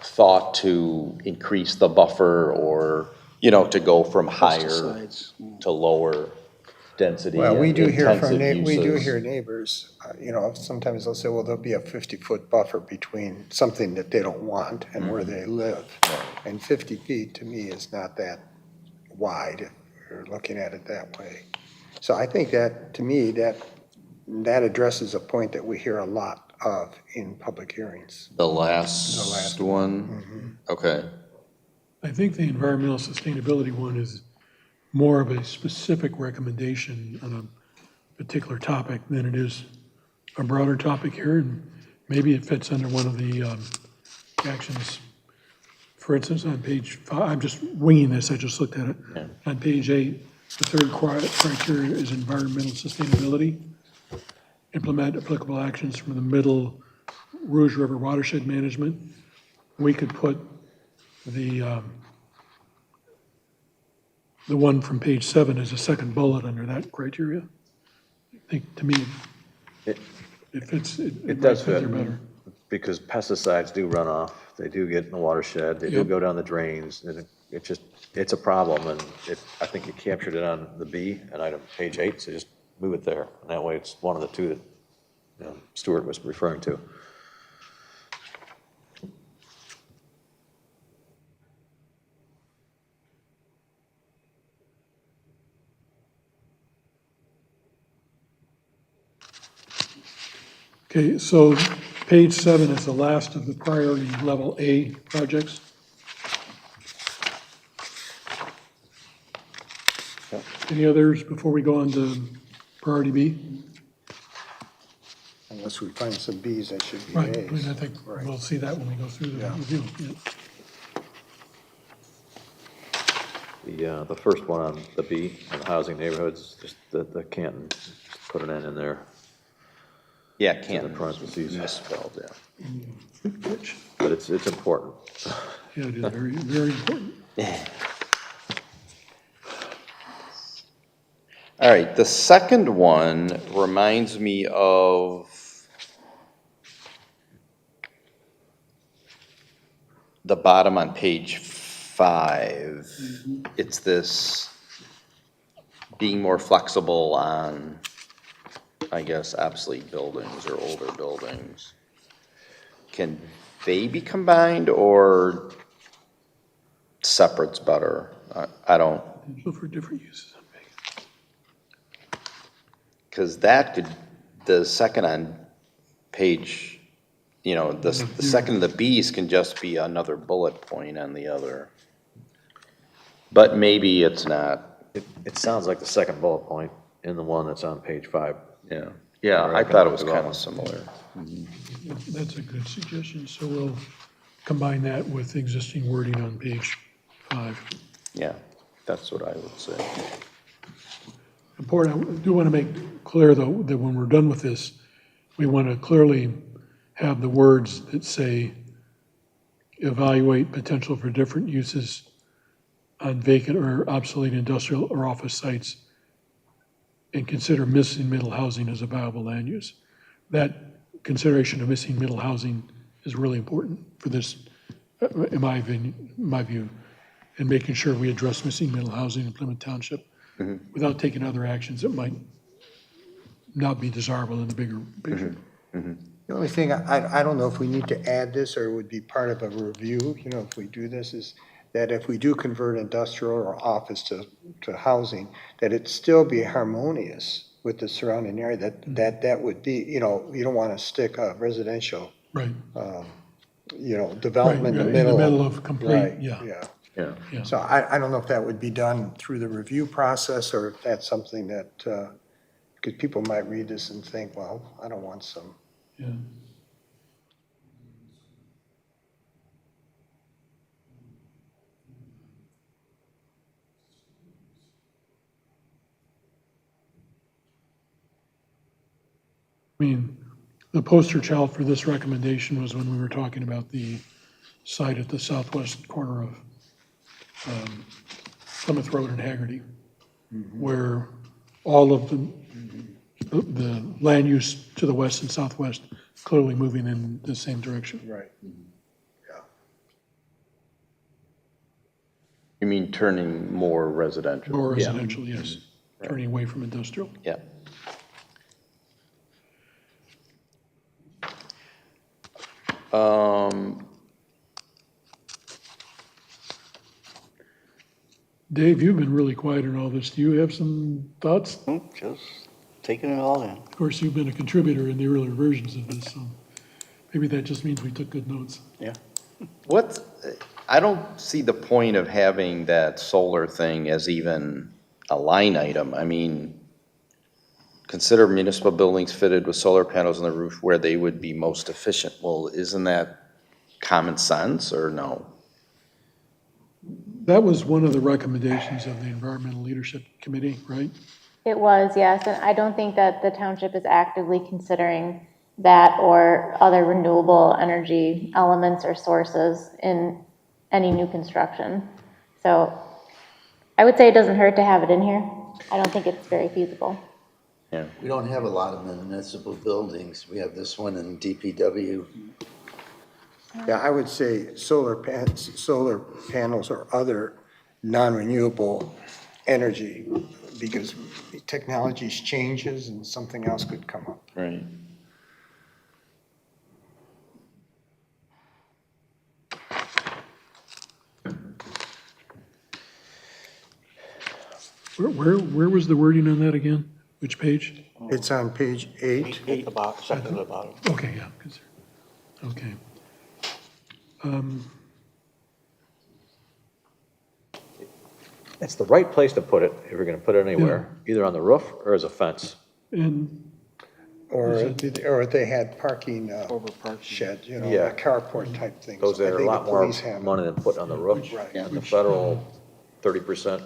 thought to increase the buffer, or, you know, to go from higher Pesticides. to lower density Well, we and do hear from, intensive we do uses? hear neighbors, you know, sometimes they'll say, well, there'll be a 50-foot buffer between something that they don't want and where they live. And 50 feet to me is not that wide, if you're looking at it that way. So I think that, to me, that addresses a point that we hear a lot of in public hearings. The The last last one? Okay, I think the environmental sustainability one is more of a specific recommendation on a particular topic than it is a broader topic here, and maybe it fits under one of the actions. For instance, on page 5, I'm just winging this, I just looked at it. On page 8, the third criteria is environmental sustainability. Implement applicable actions from the Middle Rouge River watershed management. We could put the one from page 7 as a second bullet under that criteria. I think, to me, It- it fits, it It might does fit fit, there better. because pesticides do run off, they do get in the watershed, they do Yep. go down the drains, and it just, it's a problem, and I think you captured it on the B, and item page 8, so just move it there, and that way it's one of the two that, you know, Stuart was referring to. Okay, so page 7 is the last of the priority level A projects. Any others before we go on to priority B? Unless we find some Bs that should be Right, I As. mean, I think Right. we'll see that when we go through the Yeah. review. Yeah. The first one on the B, on the housing neighborhoods, just the Canton, just put an N in there, yeah, in the Canton parentheses, misspelled, yeah. Good catch. but it's important. Yeah, it is very, very important. All right, the second one reminds me of the bottom on page 5. It's this being more flexible on, I guess, obsolete buildings or older buildings. Can they be combined, or separate's better? I don't, Potential for different uses. because that could, the second on page, you know, the second of the Bs can just be another bullet point on the other. But maybe it's not, It sounds like the second bullet point in the one that's on page 5. yeah. Yeah, I thought it was kind of similar. That's a good suggestion, so we'll combine that with existing wording on page 5. Yeah, that's what I would say. Important, I do want to make clear, though, that when we're done with this, we want to clearly have the words that say, evaluate potential for different uses on vacant or obsolete industrial or office sites, and consider missing middle housing as a viable land use. That consideration of missing middle housing is really important for this, in my view, and making sure we address missing middle housing in Plymouth Township without taking other actions that might not be desirable in the bigger picture. The only thing, I don't know if we need to add this or it would be part of a review, you know, if we do this, is that if we do convert industrial or office to housing, that it still be harmonious with the surrounding area, that would be, you know, you don't want to stick a residential Right, development in the Right, middle. of complete, Right, yeah. yeah. Yeah. Yeah. So I don't know if that would be done through the review process, or if that's something that, because people might read this and think, well, I don't want some. Yeah. I mean, the poster child for this recommendation was when we were talking about the site at the southwest corner of Plymouth Road and Haggerty, where all of the land use to the west and southwest clearly moving in the same direction. Right. You mean turning more residential? More Yeah. residential, yes, turning away from industrial. Yeah. Dave, you've been really quiet in all this. Do you have some thoughts? Just taking it all in. Of course, you've been a contributor in the earlier versions of this, so maybe that just means we took good notes. Yeah. I don't see the point of having that solar thing as even a line item. I mean, consider municipal buildings fitted with solar panels on the roof where they would be most efficient. Well, isn't that common sense or no? That was one of the recommendations of the Environmental Leadership Committee, right? It was, yes, and I don't think that the township is actively considering that or other renewable energy elements or sources in any new construction. So I would say it doesn't hurt to have it in here. I don't think it's very feasible. Yeah. We don't have a lot of municipal buildings. We have this one in DPW. Yeah, I would say solar panels or other non-renewable energy, because technology changes and something else could come up. Right. Where was the wording on that again? Which page? It's on page 8. At the bottom, second to the bottom. Okay, yeah, okay. It's the right place to put it, if you're gonna put it anywhere, either on the roof or as a fence. And Or they had parking shed, Yeah. like carport type things. Those I are a think lot the more police have money than putting on the roof. Right. And the federal 30%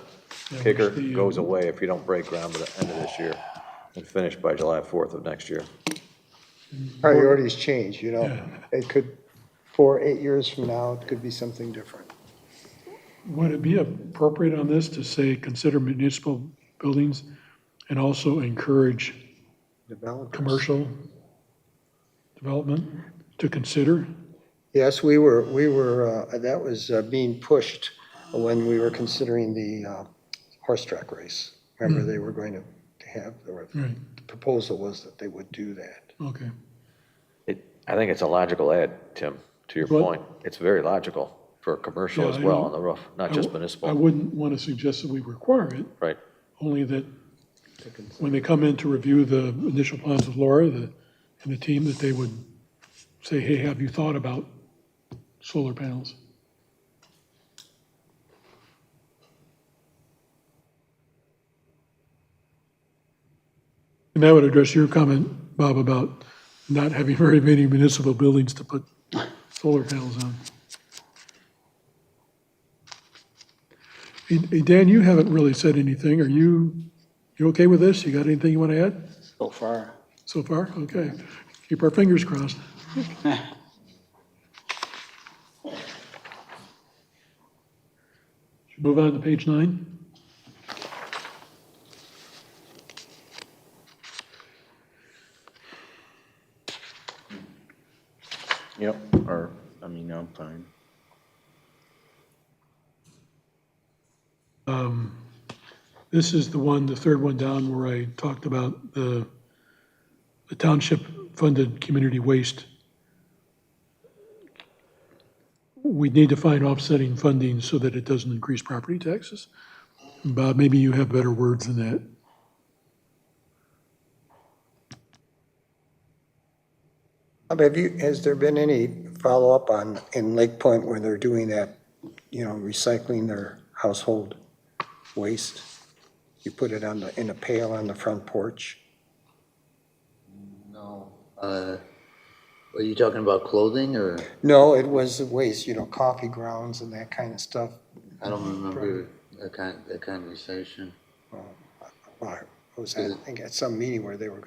Yeah, kicker which the, goes away if you don't break ground by the end of this year and finish by July 4th of next year. Priorities change, Yeah. It could, 8 years from now, it could be something different. would it be appropriate on this to say, consider municipal buildings and also encourage Developers. commercial development to consider? Yes, that was being pushed when we were considering the horse track race. Remember, they were going to have, Right, the proposal was that they would do that. okay. I think it's a logical add, Tim, to your What? point. It's very logical for commercial Yeah, as I well know. on the roof, not I just w- I municipal. wouldn't want to suggest that we require it, Right. only that when they come in to review the initial plans with Laura and the team, that they would say, hey, have you thought about solar panels? And that would address your comment, Bob, about not having very many municipal buildings to put solar panels on. Hey, Dan, you haven't really said anything. Are you okay with this? You got anything you want to add So far. so far? Okay. Keep our fingers crossed. Move on to page 9. Yep, I'm fine. This is the third one down where I talked about the township-funded community waste. We need to find offsetting funding so that it doesn't increase property taxes. Bob, maybe you have better words than that. Has there been any follow up on, in Lake Point where they're doing that, recycling their household waste? You put it in a pail on the front porch? No. Are you talking about clothing or? No, it was waste, coffee grounds and that kind of stuff. I don't remember that conversation. Or was that, I think at some meeting where they were,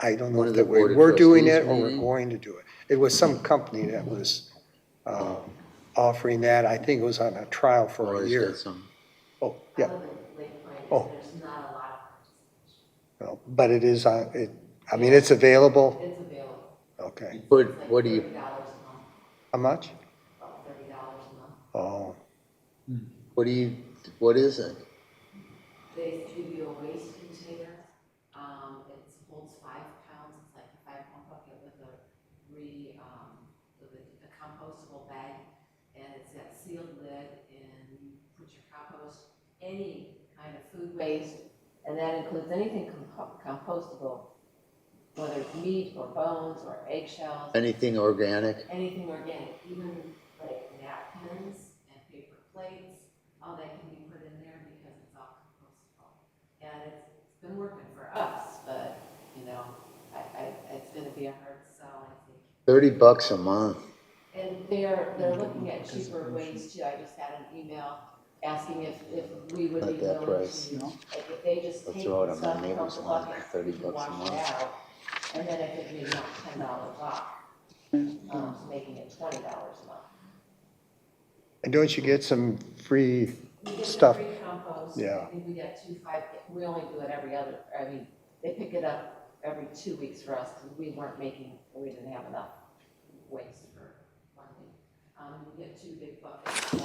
I don't know One if of they the Board of were doing Trustees it or were meeting? going to do it. It was some company that was offering that. I think it was on a trial for Or a is year. that some? Oh, yeah. Oh. There's not a lot Well, but it is, it's available? it's available. Okay. What do you, $30 a month, How much? about $30 a month. Oh, what is it? They give you a waste container, it holds 5 pounds, it's like a 5-pound bucket with a compostable bag, and it's got sealed lid, and you put your compost, any kind of food waste, and that includes anything compostable, whether it's meat or bones or eggshells, Anything organic? anything organic, even like napkins and paper plates, all that can be put in there because it's all compostable. And it's been working for us, but, it's gonna be a hard sell, I think. $30 a month. And they're looking at cheaper ways too. I just got an email asking if we would be Not that willing price. to, like, if they just I'll take throw it the on my stuff from neighbor's the lawn, bucket, $30 a wash month. it out, and then if it may not $10 off, so making it $20 a month. and don't you get some free We get the stuff? free compost. Yeah. I think we get 2-5, we only do it every other, they pick it up every 2 weeks for us, because we didn't have enough waste for 1 week. We get 2 big buckets of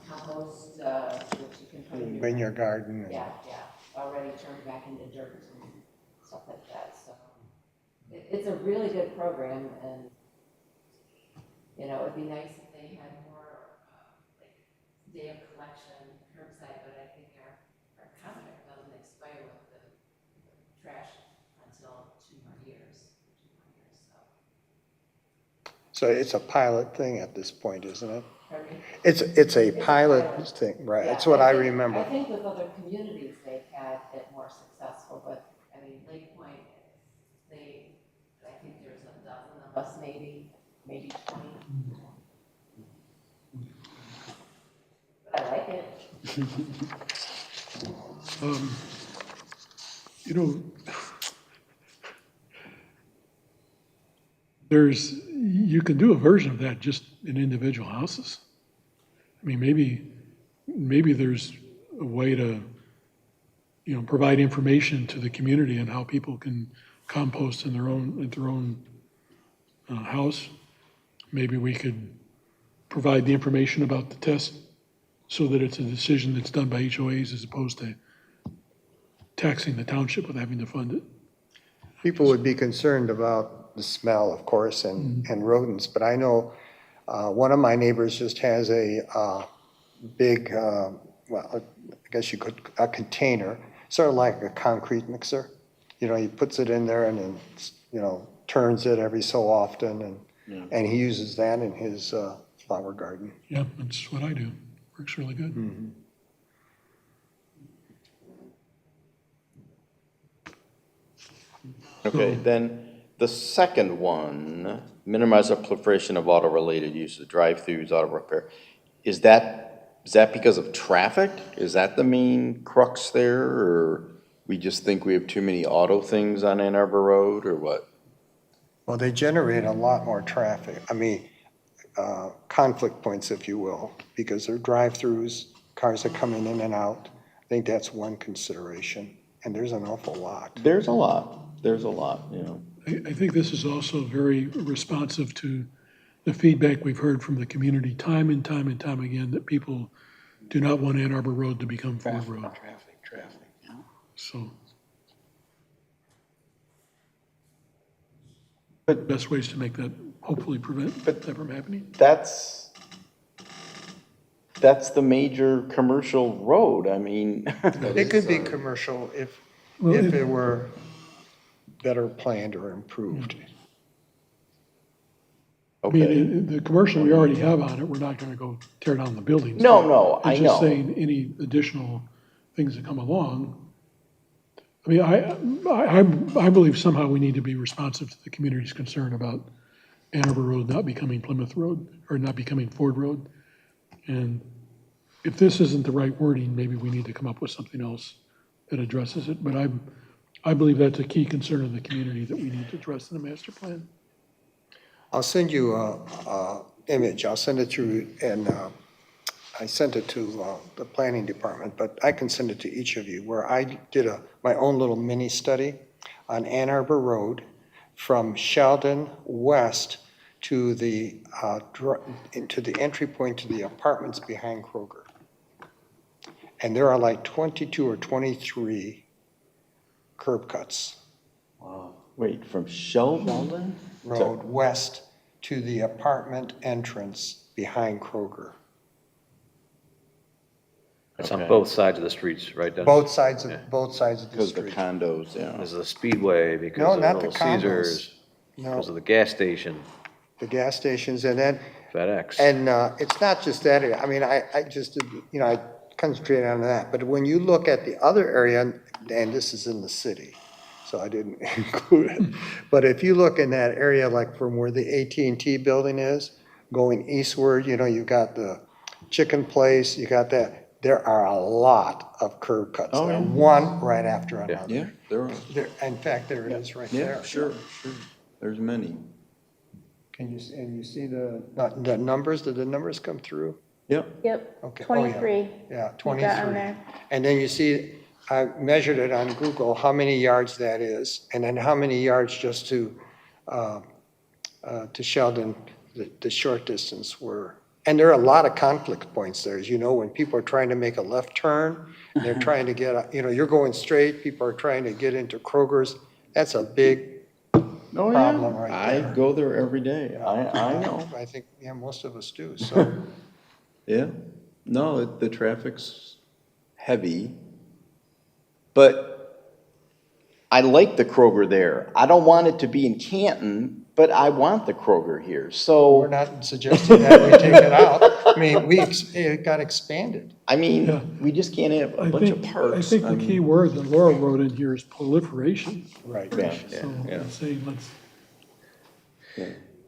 compost, which you can put in In your garden? Yeah, already turned back into dirt and stuff like that, so. It's a really good program, and, it'd be nice if they had more, day of collection curbside, but I think our contract doesn't expire with the trash until 2 more years, so. So it's a pilot thing at this point, isn't it? Pardon me? It's a pilot pilot. thing, right? Yeah, That's what I think- remember. I think with other communities, they've had it more successful, but, Lake Point, I think there's a dozen of us, maybe 20. But I like it. You can do a version of that just in individual houses. Maybe there's a way to, provide information to the community on how people can compost at their own house. Maybe we could provide the information about the test so that it's a decision that's done by HOAs as opposed to taxing the township with having to fund it. People would be concerned about the smell, of course, and rodents, but I know one of my neighbors just has a big, I guess a container, sort of like a concrete mixer. He puts it in there and then, turns it every so often, and he uses that in his flower garden. Yeah, that's what I do. Works really good. Mm-hmm. Okay, then the second one, minimize the proliferation of auto-related uses, drive-throughs, auto repair. Is that because of traffic? Is that the main crux there, or we just think we have too many auto things on Ann Arbor Road, or what? Well, they generate a lot more traffic. Conflict points, if you will, because they're drive-throughs, cars are coming in and out. I think that's one consideration, and there's an awful lot. There's a lot, I think this is also very responsive to the feedback we've heard from the community time and time and time again, that people do not want Ann Arbor Road to become Ford Road. Traffic. So. But best ways to make that, hopefully prevent that from happening. That's the major commercial road, It could be commercial if it were better planned or improved. I mean, the commercial we already have on it, we're not gonna go tear down the buildings. No, I It's just know. saying any additional things that come along. I mean, I believe somehow we need to be responsive to the community's concern about Ann Arbor Road not becoming Plymouth Road, or not becoming Ford Road. And if this isn't the right wording, maybe we need to come up with something else that addresses it. But I believe that's a key concern of the community that we need to address in the master plan. I'll send you a image, I'll send it to you, and I sent it to the planning department, but I can send it to each of you, where I did my own little mini study on Ann Arbor Road from Sheldon west to the entry point to the apartments behind Kroger. And there are like 22 or 23 curb cuts. Wait, from Sheldon? Road west to the apartment entrance behind Kroger. It's on both sides of the streets, right, Dennis? Both sides of the Because the street. condos, yeah. Because of the Speedway, No, because of not the Little Caesars, No, because of the gas station, the gas stations, and then, FedEx. and it's not just that area. I mean, I just, I concentrated on that. But when you look at the other area, and this is in the city, so I didn't include it. But if you look in that area, like from where the AT&T building is, going eastward, you've got the chicken place, you got that. There are a lot of curb cuts there, one right after another. Yeah, there are. In fact, there it is right Yeah, there. sure. There's many. And you see the numbers? Did the numbers come through? Yep. Yep, Okay. Oh, yeah. 23. Yeah, You 23. got on there. And then you see, I measured it on Google, how many yards that is, and then how many yards just to Sheldon, the short distance were. And there are a lot of conflict points there, as you know, when people are trying to make a left turn, and they're trying to get, you're going straight, people are trying to get into Kroger's. That's a big problem right there. I go there every day. I know. I think, most of us do, so. Yeah. No, the traffic's heavy. But I like the Kroger there. I don't want it to be in Canton, but I want the Kroger here. We're So, not suggesting that we take it out. I mean, it got expanded. I mean, Yeah. we just can't have a I bunch think, of parks. I think the key word that Laura wrote in here is proliferation. Right. So let's say,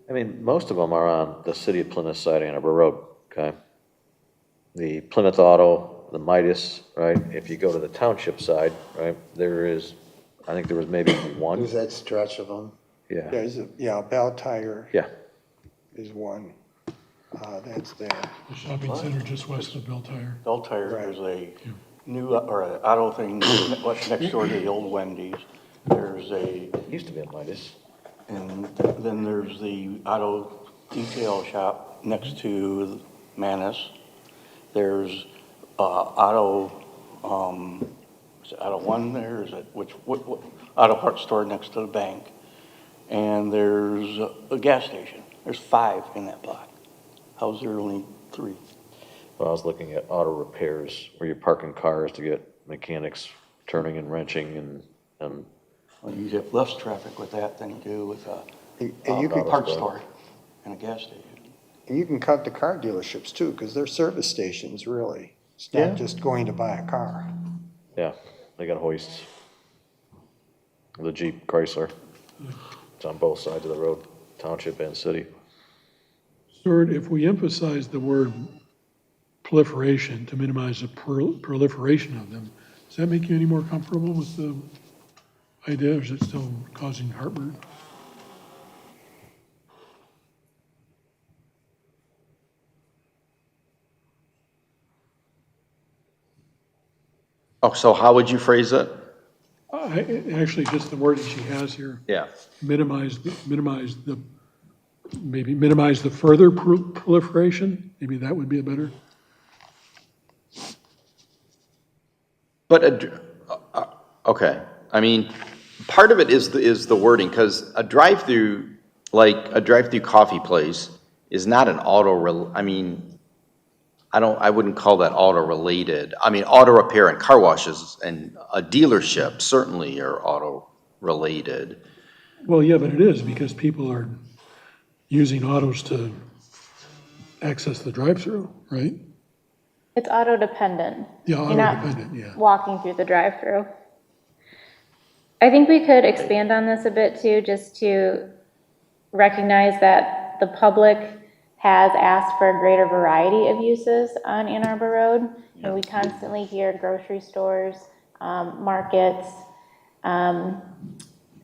I mean, most of them are on the city of Plymouth side, Ann Arbor Road, okay? The Plymouth Auto, the Midas, right? If you go to the township side, right, I think there was maybe one. There's that stretch of them. Yeah, There's Bell Tire yeah. is one. That's there. the shopping center just west of Bell Tire. Bell Tire is a new, or an auto thing next door to the old Wendy's. There's It used to be a Midas. and then there's the auto detail shop next to Manus. There's auto, is it Auto One there? Is it, what auto parts store next to the bank? And there's a gas station. There's 5 in that block. How's there only 3? Well, I was looking at auto repairs where you're parking cars to get mechanics turning and wrenching and Well, you get less traffic with that than you do with And you a can, parts store and a gas station. and you can cut the car dealerships too, because they're service stations, really. It's not just going to buy a car. yeah, they got hoists. The Jeep Chrysler. It's on both sides of the road, township and city. Stuart, if we emphasize the word proliferation to minimize the proliferation of them, does that make you any more comfortable with the idea, or is it still causing heartburn? Oh, so how would you phrase it? Actually, just the word that she has here, Yeah. minimize the further proliferation, maybe that would be a better. But, okay, I mean, part of it is the wording, because a drive-through, like a drive-through coffee place, is not an I wouldn't call that auto-related. I mean, auto repair and car washes and a dealership certainly are auto-related. Well, yeah, but it is because people are using autos to access the drive-through, right? It's auto-dependent. Yeah, You're not auto-dependent, yeah. walking through the drive-through. I think we could expand on this a bit too, just to recognize that the public has asked for a greater variety of uses on Ann Arbor Road. And we constantly hear grocery stores, markets,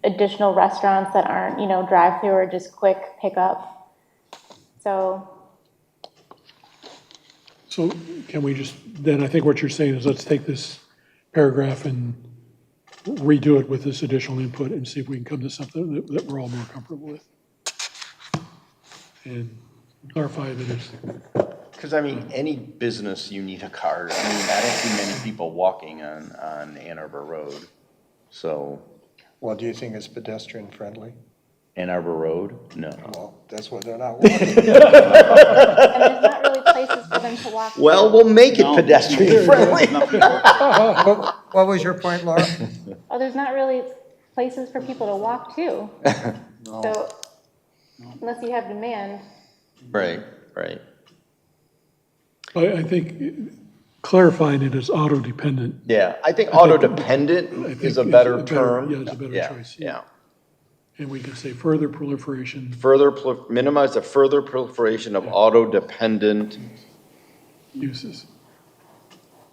additional restaurants that aren't, drive-through or just quick pickup. So Can we just, then I think what you're saying is let's take this paragraph and redo it with this additional input and see if we can come to something that we're all more comfortable with. And clarify that it's, Because, I mean, any business, you need a car. I mean, I don't see many people walking on Ann Arbor Road. So, Well, do you think it's pedestrian friendly? Ann Arbor Road? No. Well, that's what they're not walking. and there's not really places for them to walk. Well, we'll make it pedestrian friendly. What was your point, Laura? Oh, there's not really places for people to walk to. So unless you have demand. Right, right. I think clarifying it as auto-dependent. Yeah, I think auto-dependent is a better term. Yeah, it's a better choice. Yeah. And we can say further proliferation. Minimize the further proliferation of auto-dependent, Uses.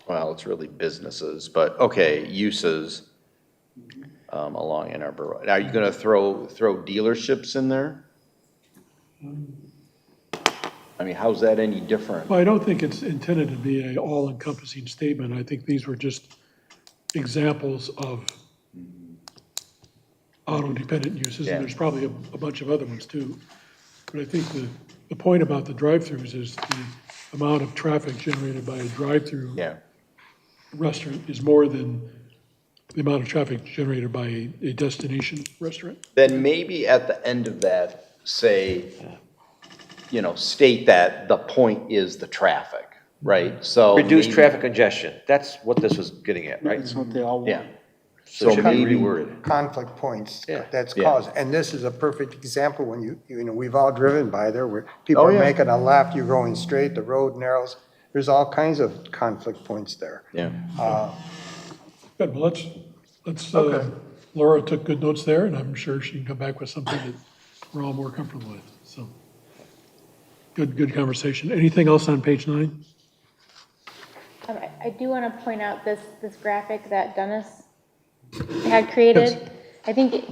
well, it's really businesses, but, okay, uses along Ann Arbor Road. Are you gonna throw dealerships in there? I mean, how's that any different? Well, I don't think it's intended to be a all-encompassing statement. I think these were just examples of auto-dependent uses, Yeah. and there's probably a bunch of other ones too. But I think the point about the drive-throughs is the amount of traffic generated by a drive-through Yeah, restaurant is more than the amount of traffic generated by a destination restaurant. then maybe at the end of that, say, state that the point is the traffic, right? So. Reduce maybe- traffic congestion. That's what this was getting at, right? That's what they all want. Yeah. So it should be maybe- reworded. Conflict points Yeah. that's Yeah. caused. And this is a perfect example when we've all driven by there where people Oh, are yeah. making a left, you're going straight, the road narrows. There's all kinds of conflict points there. Yeah. Good, well, let's, Okay. Laura took good notes there, and I'm sure she can come back with something that we're all more comfortable with, so. Good conversation. Anything else on page 9? I do want to point out this graphic that Dennis had created. Yes. I think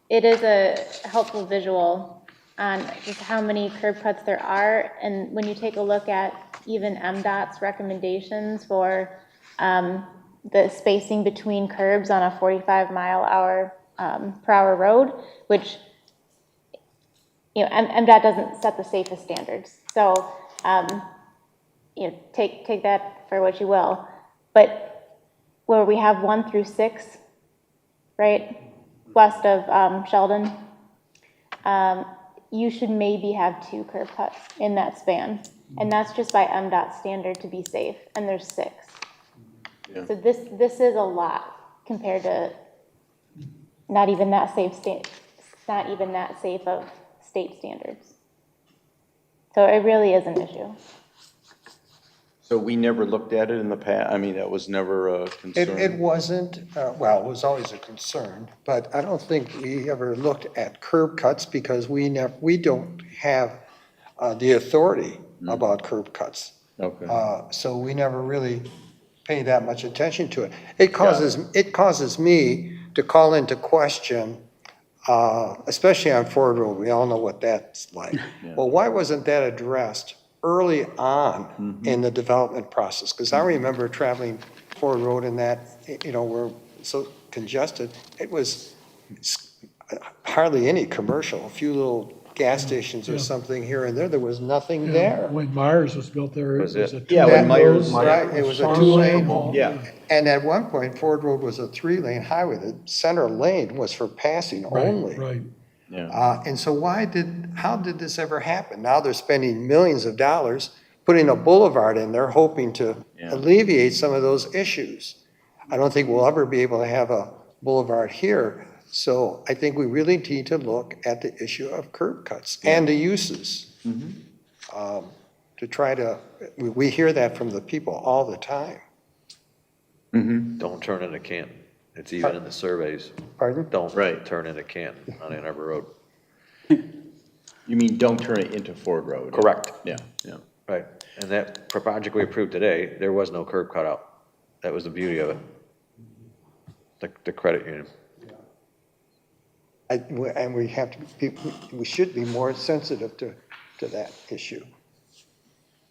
it is a helpful visual on just how many curb cuts there are. And when you take a look at even MDOT's recommendations for the spacing between curbs on a 45-mile-per-hour road, which MDOT doesn't set the safest standards. So, take that for what you will. But where we have 1 through 6, right, west of Sheldon, you should maybe have 2 curb cuts in that span. And that's just by MDOT standard to be safe, and there's 6. Yeah. So this is a lot compared to not even that safe of state standards. So it really is an issue. So we never looked at it in the past? I mean, that was never a concern? It wasn't, well, it was always a concern, but I don't think we ever looked at curb cuts because we don't have the authority about curb cuts. Okay. So we never really pay that much attention to it. It causes me to call into question, especially on Ford Road, we all know what that's like. Well, why wasn't that addressed early on in the development process? Because I remember traveling Ford Road and that, we're so congested. It was hardly any commercial, a few little gas stations or something here and there. There was nothing there. When Myers was built there, it was Was a it? Yeah, when Myers- Right, it was a farmland. 2-lane. Yeah. And at one point, Ford Road was a 3-lane highway. The center lane was for passing only. Right. Yeah. And so how did this ever happen? Now they're spending millions of dollars putting a boulevard in there, hoping to alleviate some of those issues. I don't think we'll ever be able to have a boulevard here So I think we really need to look at the issue of curb cuts and the uses. To try to, we hear that from the people all the time. Don't turn into Canton. It's even in the surveys. Pardon? Don't Right. turn into Canton on Ann Arbor Road. You mean don't turn it into Ford Road? Correct. Yeah, yeah. Right. And that project we approved today, there was no curb cut out. That was the beauty of it. The credit union. And we have to, we should be more sensitive to that issue.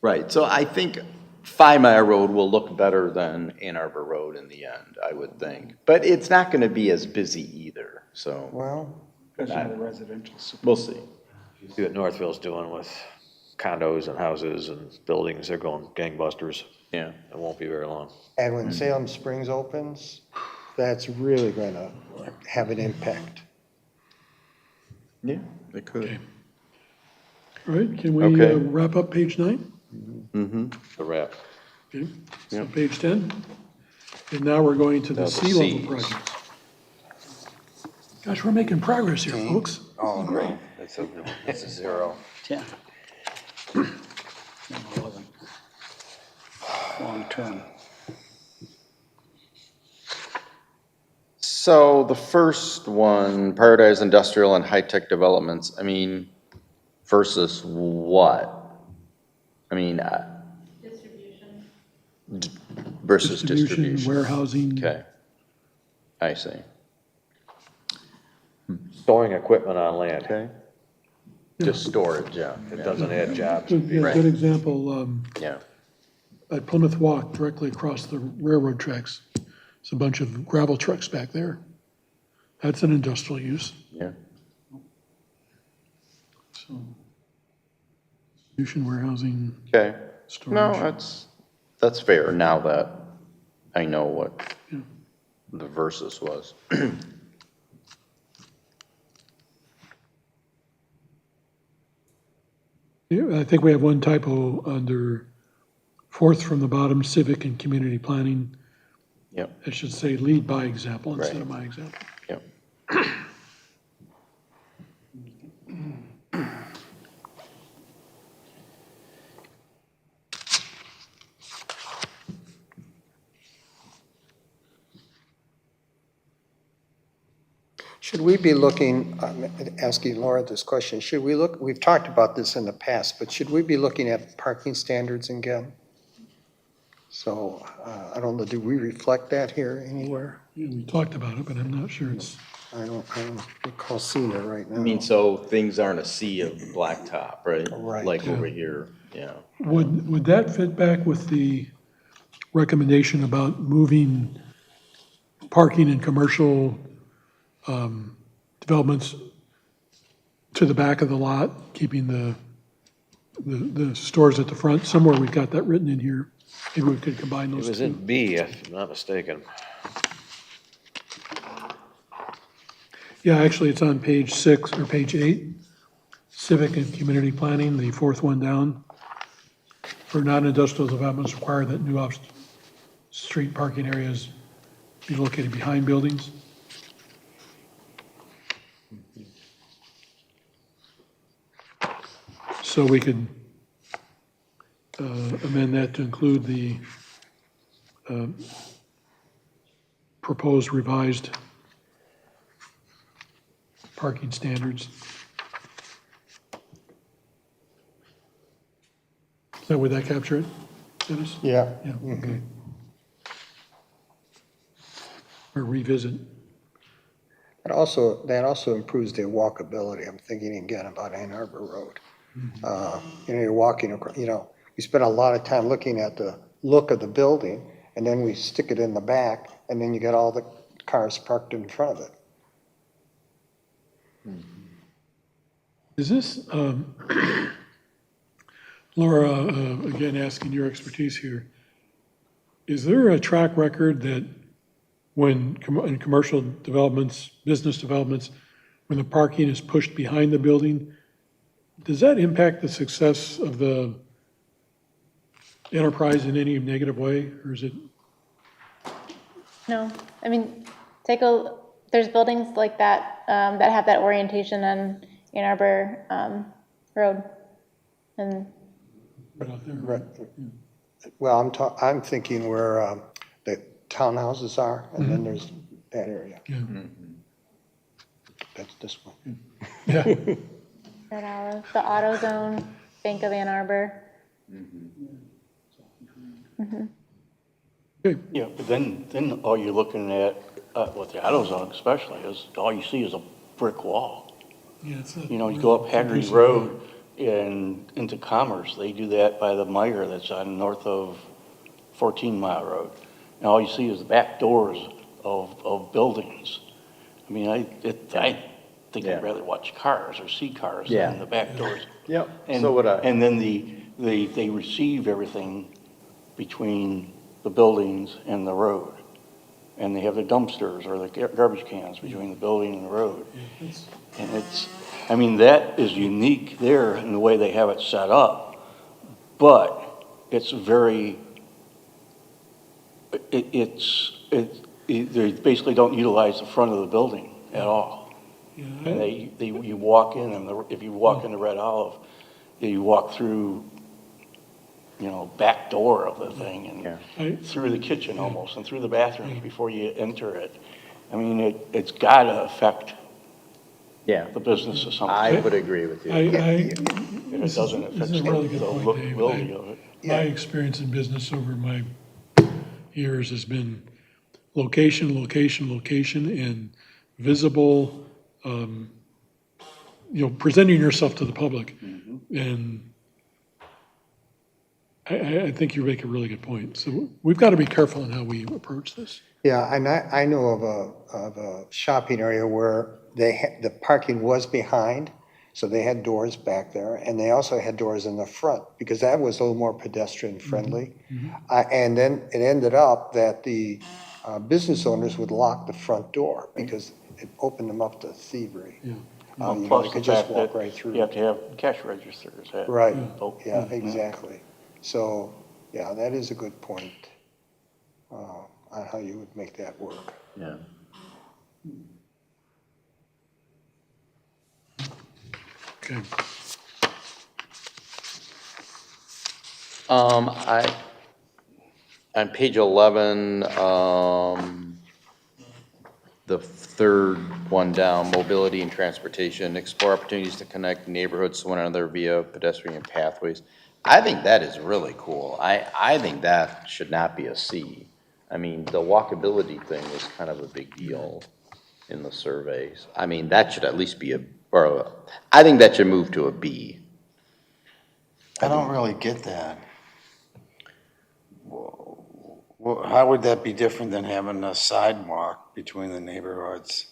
Right, so I think 5 Mile Road will look better than Ann Arbor Road in the end, I would think. But it's not gonna be as busy either, so Well, we'll see. See what Northville's doing with condos and houses and buildings. They're going gangbusters. Yeah. It won't be very long. and when Salem Springs opens, that's really going to have an impact. Yeah, they could. All right, can we Okay. wrap up page 9? The wrap. Okay, so page 10. And now we're going to the Now the sea level Cs. projects. Gosh, we're making progress here, folks. Oh, great. That's a 0. 10. 11. Long term. So the first one, prioritize industrial and high-tech developments, I mean, versus what? I mean, Distribution. versus distribution. Warehousing. Okay, I see. Storing equipment on land. Okay. Just storage, yeah. It doesn't add jobs. Good example, Yeah, at Plymouth Walk, directly across the railroad tracks, there's a bunch of gravel trucks back there. That's an industrial use. yeah. So, distribution, warehousing, Okay. No, storage. that's fair, now that I know what Yeah. the versus was. Yeah, I think we have one typo under fourth from the bottom, civic and community planning. Yep, It should say lead by example instead Right. of my example. yep. Should we be looking, I'm asking Laura this question, should we look, we've talked about this in the past, but should we be looking at parking standards again? So, I don't know, do we reflect that here anywhere? Yeah, we talked about it, but I'm not sure it's, I don't recall seeing it right now. I mean, so things aren't a sea of blacktop, right? Right. Like over here, yeah. would that fit back with the recommendation about moving parking in commercial developments to the back of the lot, keeping the stores at the front? Somewhere we've got that written in here. Maybe we could combine It those was two. in B, if I'm not mistaken. Yeah, actually, it's on page 6 or page 8, civic and community planning, the fourth one down. For non-industrial developments require that new off-street parking areas be located behind buildings. So we could amend that to include the proposed revised parking standards. So would that capture it, Dennis? Yeah. Yeah, okay. Or revisit. That also improves their walkability. I'm thinking again about Ann Arbor Road. You're walking across, we spend a lot of time looking at the look of the building, and then we stick it in the back, and then you got all the cars parked in front of it. Is this, Laura, again, asking your expertise here, is there a track record that when, in commercial developments, business developments, when the parking is pushed behind the building, does that impact the success of the enterprise in any negative way, or is it? No, I mean, There's buildings like that, that have that orientation on Ann Arbor, Road. And Right out there. Right. Well, I'm thinking where the townhouses are, and then there's that area. Yeah. That's this one. Yeah. Red Olive, the AutoZone, Bank of Ann Arbor. Yeah, but then all you're looking at, with the AutoZone especially, is all you see is a brick wall. Yeah, it's a- You know, you go up Haggerty Road and into Commerce, they do that by the Meyer that's on north of 14 Mile Road. And all you see is the back doors of buildings. I mean, I think Yeah. I'd rather watch cars or see cars Yeah. than the back doors. Yep, And, so would I. and then they receive everything between the buildings and the road. And they have the dumpsters or the garbage cans between the building and the road. And it's, I mean, that is unique there in the way they have it set up. But it's very, they basically don't utilize the front of the building at all. Yeah, And you walk in, and if you walk into Red Olive, you walk through, you know, back door of the thing and through the kitchen almost and through the bathrooms before you enter it. I mean, it's got to affect Yeah, the business of something. I would agree with you. If it doesn't, it this affects is a really good the point, Dave. lookability of it. My experience in business over my years has been location, location, location, and visible, presenting yourself to the public. And I think you make a really good point. So we've got to be careful in how we approach this. Yeah, and I know of a shopping area where the parking was behind, so they had doors back there, and they also had doors in the front, because that was a little more pedestrian friendly. And then it ended up that the business owners would lock the front door, because it opened them up to thievery. Yeah. You know, Plus they the could just fact walk that right through. you have to have cash registers. Right, Oh, yeah, exactly. So, yeah, that is a good point on how you would make that work. Yeah. Okay. On page 11, the third one down, mobility and transportation, explore opportunities to connect neighborhoods to one another via pedestrian pathways. I think that is really cool. I think that should not be a C. I mean, the walkability thing was kind of a big deal in the surveys. I mean, that should at least be I think that should move to a B. I don't really get that. Well, how would that be different than having a sidewalk between the neighborhoods?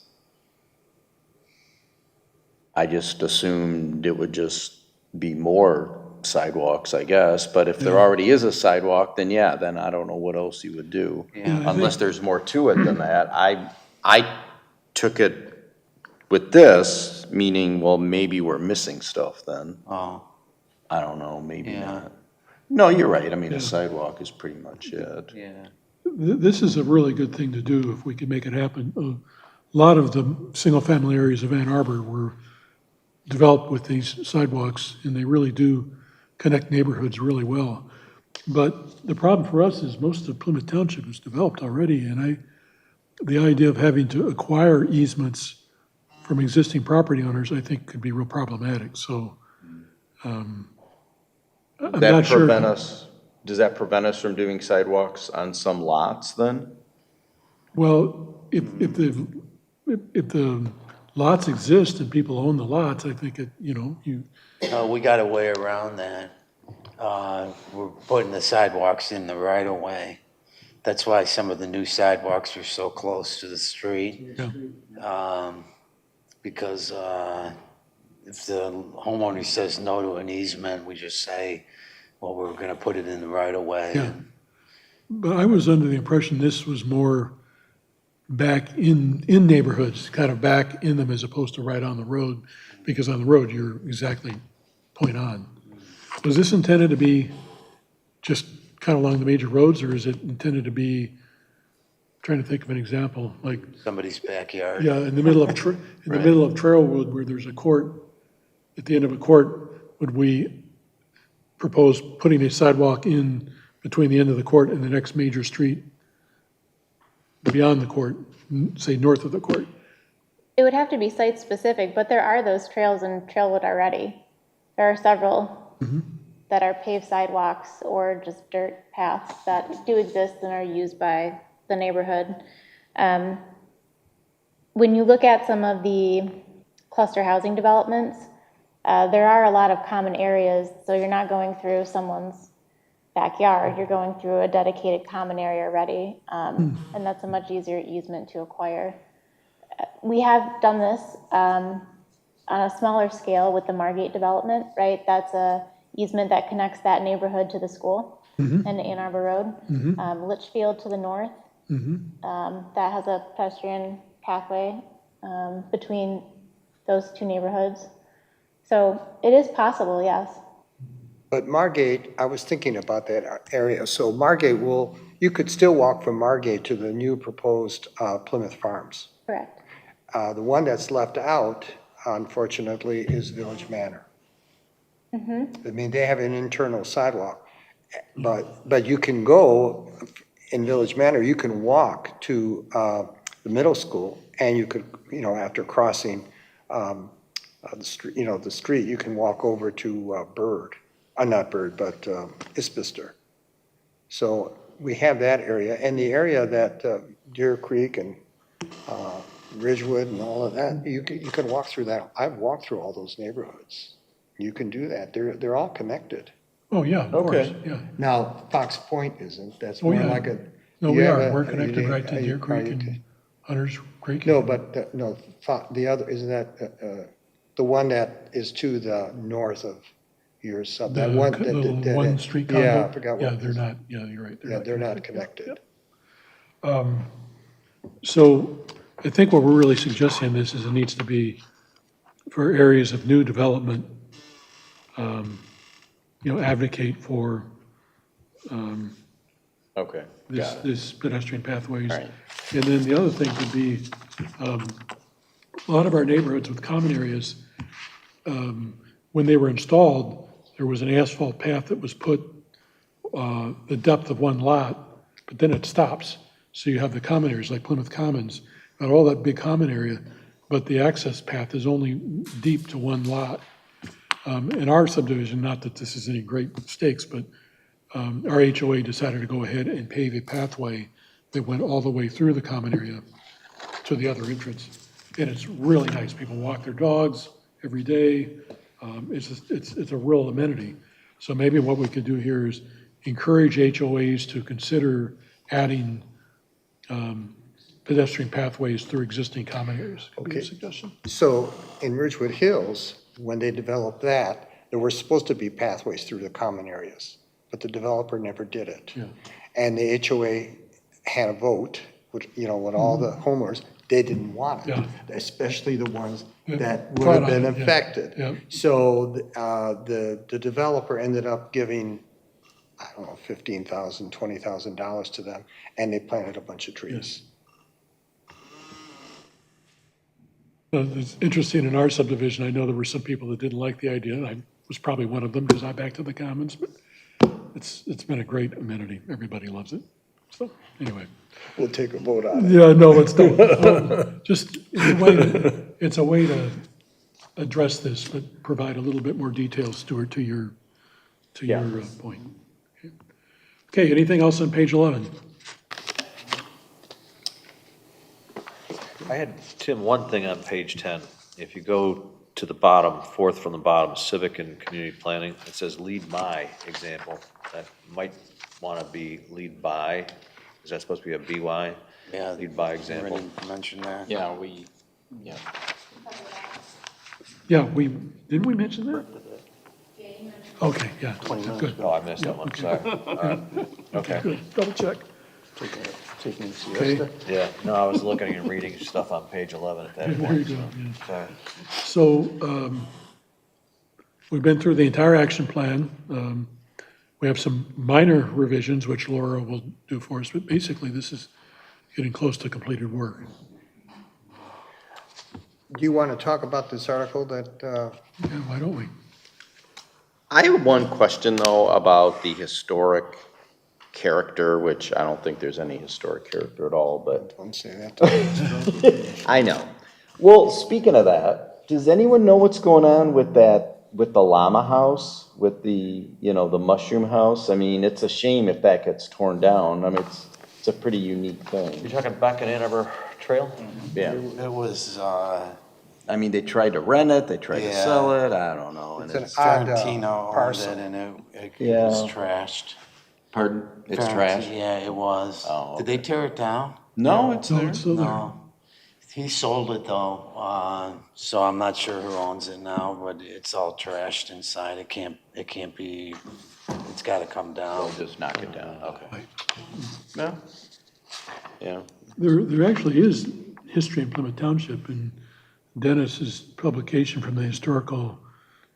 I just assumed it would just be more sidewalks, I guess, but if there already is a sidewalk, then yeah, then I don't know what else you would do. Unless there's more to it than that. I took it with this, meaning, well, maybe we're missing stuff then. Oh, I don't know, maybe Yeah. not. No, you're right, I mean, the sidewalk is pretty much it. yeah. This is a really good thing to do if we can make it happen. A lot of the single-family areas of Ann Arbor were developed with these sidewalks, and they really do connect neighborhoods really well. But the problem for us is most of Plymouth Township is developed already, and the idea of having to acquire easements from existing property owners, I think, could be real problematic. So I'm not sure. Does that prevent us from doing sidewalks on some lots then? Well, if the lots exist and people own the lots, I think We got a way around that. We're putting the sidewalks in the right of way. That's why some of the new sidewalks are so close to the street. Yeah. Because if the homeowner says no to an easement, we just say, well, we're gonna put it in the right of way. Yeah. But I was under the impression this was more back in neighborhoods, kind of back in them as opposed to right on the road, because on the road, you're exactly point on. Was this intended to be just kind of along the major roads, or is it intended to be trying to think of an example, like, Somebody's backyard. yeah, in the middle of, in the middle of Trailwood where there's a court, at the end of a court, would we propose putting a sidewalk in between the end of the court and the next major street beyond the court, say north of the court? It would have to be site-specific, but there are those trails in Trailwood already. There are several that are paved sidewalks or just dirt paths that do exist and are used by the neighborhood. When you look at some of the cluster housing developments, there are a lot of common areas, so you're not going through someone's backyard, you're going through a dedicated common area already, and that's a much easier easement to acquire. We have done this on a smaller scale with the Margate development, right? That's a easement that connects that neighborhood to the school and to Ann Arbor Road. Litchfield to the north, that has a pedestrian pathway between those two neighborhoods. So it is possible, yes. But Margate, I was thinking about that area. So Margate you could still walk from Margate to the new proposed Plymouth Farms. Correct. The one that's left out, unfortunately, is Village Manor. I mean, they have an internal sidewalk, but you can go in Village Manor, you can walk to the middle school, and you could, after crossing the street, you can walk over to not Bird, but Isbister. So we have that area, and the area that Deer Creek and Ridgewood and all of that, you can walk through that. I've walked through all those neighborhoods. You can do that. They're all connected. Oh, yeah, of course, yeah. Now, Fox Point isn't. That's Oh, more yeah. like a. No, you we have are, a- we're connected you- right to are you- Deer are Creek you- and Hunter's Creek. No, but, the other, isn't that, the one that is to the north of your sub, that one. The one street condo? Yeah, I forgot what. Yeah, it they're is. not, yeah, you're right. Yeah, they're not connected. So I think what we're really suggesting in this is it needs to be for areas of new development, advocate for Okay. this pedestrian pathways. Right. And then the other thing could be, a lot of our neighborhoods with common areas, when they were installed, there was an asphalt path that was put the depth of one lot, but then it stops. So you have the common areas like Plymouth Commons, got all that big common area, but the access path is only deep to one lot. In our subdivision, not that this is any great stakes, but our HOA decided to go ahead and pave a pathway that went all the way through the common area to the other entrance. And it's really nice. People walk their dogs every day. It's a real amenity. So maybe what we could do here is encourage HOAs to consider adding pedestrian pathways through existing common areas. Could be a Okay. suggestion. So in Ridgewood Hills, when they developed that, there were supposed to be pathways through the common areas, but the developer never did it. Yeah. And the HOA had a vote, with all the homeowners, they didn't want it, Yeah. especially the ones Yeah, that would caught have on been it, yeah, affected. yeah. So the developer ended up giving, I don't know, $15,000, $20,000 to them, and they planted a bunch of trees. It's interesting, in our subdivision, I know there were some people that didn't like the idea, and I was probably one of them, because I backed to the commons, but it's been a great amenity, everybody loves it. So, anyway, We'll take a vote on it. yeah, no, let's don't. Just, it's a way to address this, but provide a little bit more detail, Stuart, to your point. Okay, anything else on page 11? I had, Tim, one thing on page 10. If you go to the bottom, fourth from the bottom, civic and community planning, it says lead by example. That might want to be lead by. Is that supposed to be a BY? Yeah. Lead by example. Already mentioned that. Yeah, Yeah, didn't we mention that? Okay, yeah, good. Oh, I missed that one, sorry. All right. Okay. Good, double check. Taking Okay. siesta. Yeah, no, I was looking and reading stuff on page 11 at that There you point. go, yeah. Sorry. So we've been through the entire action plan. We have some minor revisions, which Laura will do for us, but basically this is getting close to completed work. Do you want to talk about this article that, Yeah, why don't we? I have one question, though, about the historic character, which I don't think there's any historic character at all, but don't say that. I know. Well, speaking of that, does anyone know what's going on with that, with the llama house, with the, the mushroom house? I mean, it's a shame if that gets torn down. I mean, it's a pretty unique You're thing. talking back in Ann Arbor Trail? Yeah. It was, I mean, they tried to rent it, they tried to Yeah. sell it, I don't know. And It's an odd Tarantino owned parcel. it, and it Yeah. was trashed. Pardon? It's Tarant- trash? Yeah, it was. Oh, Did they tear it down? No, it's No, there. it's still there. No. He sold it though, so I'm not sure who owns it now, but it's all trashed inside. It can't be, it's gotta come down. They'll just knock it down, okay. Right. No? Yeah. There actually is history in Plymouth Township, and Dennis's publication from the Historical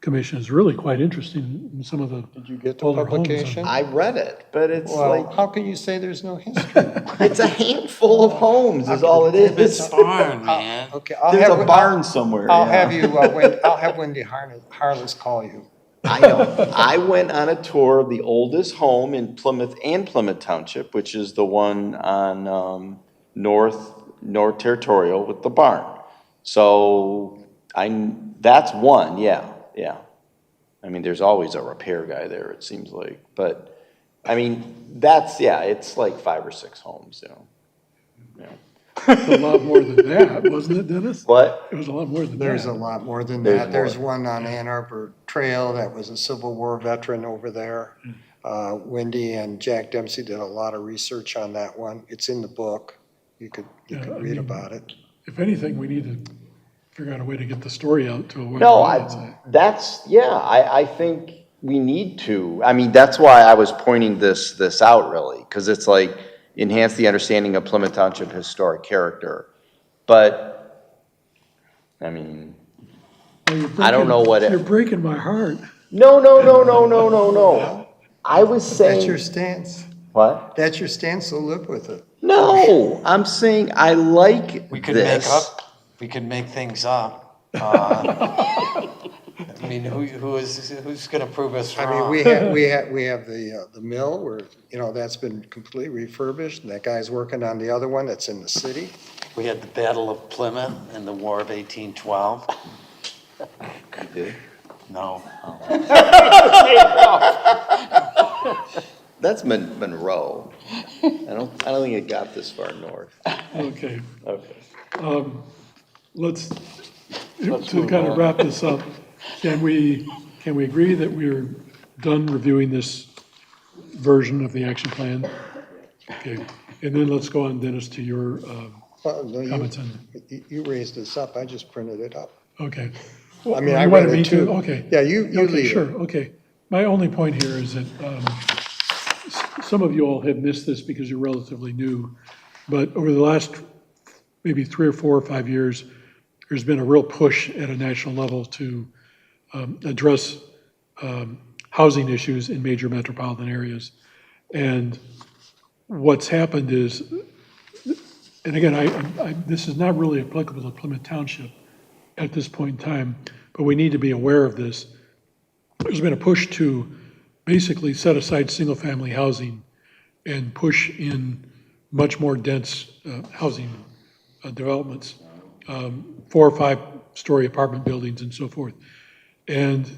Commission is really quite interesting in some of the. Did you get the older homes on- publication? I read it, but it's Well, like, how can you say there's no history? it's a handful of homes is all it It's is. a barn, man. Okay, I'll There's have, a barn somewhere, I'll yeah. have you, I'll have Wendy Harless call you. I know. I went on a tour of the oldest home in Plymouth and Plymouth Township, which is the one on North Territorial with the barn. So that's one, yeah. I mean, there's always a repair guy there, it seems like. But, I mean, it's like 5 or 6 homes, Yeah. It's a lot more than that, wasn't it, Dennis? What? It was a lot more than that. There's a lot more than There's that. There's more. one on Ann Arbor Trail that was a Civil War veteran over there. Wendy and Jack Dempsey did a lot of research on that one. It's in the book. You could Yeah, I read mean, about it. If anything, we need to figure out a way to get the story out to a wider No, audience. I think we need to. I mean, that's why I was pointing this out, really, because it's like, enhance the understanding of Plymouth Township historic character. But, I mean, Well, you're I don't know what You're breaking my heart. no. I was That's your saying, stance. what? That's your stance, so live with it. No, I'm saying I like We could this. we could make things up. I mean, who's gonna prove us I wrong? mean, we have the mill where, that's been completely refurbished. And that guy's working on the other one that's in the city. We had the Battle of Plymouth and the War of 1812. You did? No. That's Monroe. I don't think it got this far north. Okay. Okay. Let's to kind of wrap this up, can we agree that we're done reviewing this version of the action plan? Okay, and then let's go on, Dennis, to your Well, no, comments on, you raised this up. I just printed it up. okay. I mean, You I wanted read me it too. Okay. Yeah, you Okay, lead it. sure, okay. My only point here is that some of you all have missed this because you're relatively new, but over the last maybe 3 or 4 or 5 years, there's been a real push at a national level to address housing issues in major metropolitan areas. And what's happened is, and again, this is not really applicable to Plymouth Township at this point in time, but we need to be aware of this. There's been a push to basically set aside single-family housing and push in much more dense housing developments, 4 or 5-story apartment buildings and so forth. And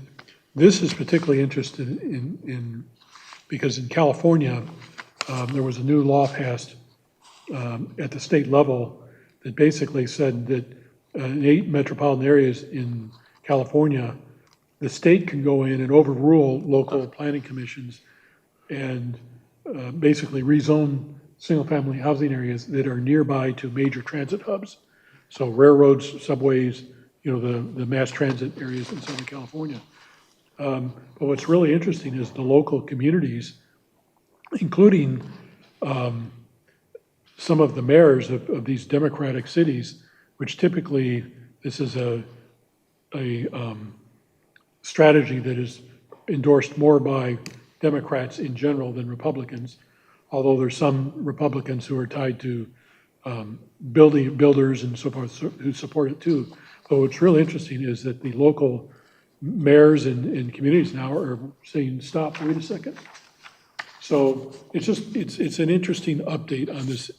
this is particularly interested in because in California, there was a new law passed at the state level that basically said that in 8 metropolitan areas in California, the state can go in and overrule local planning commissions and basically rezone single-family housing areas that are nearby to major transit hubs. So railroads, subways, the mass transit areas in Southern California. But what's really interesting is the local communities, including some of the mayors of these democratic cities, which typically this is a strategy that is endorsed more by Democrats in general than Republicans, although there's some Republicans who are tied to builders and so forth who support it too. But what's really interesting is that the local mayors and communities now are saying, stop, wait a second. So it's just, it's an interesting update on this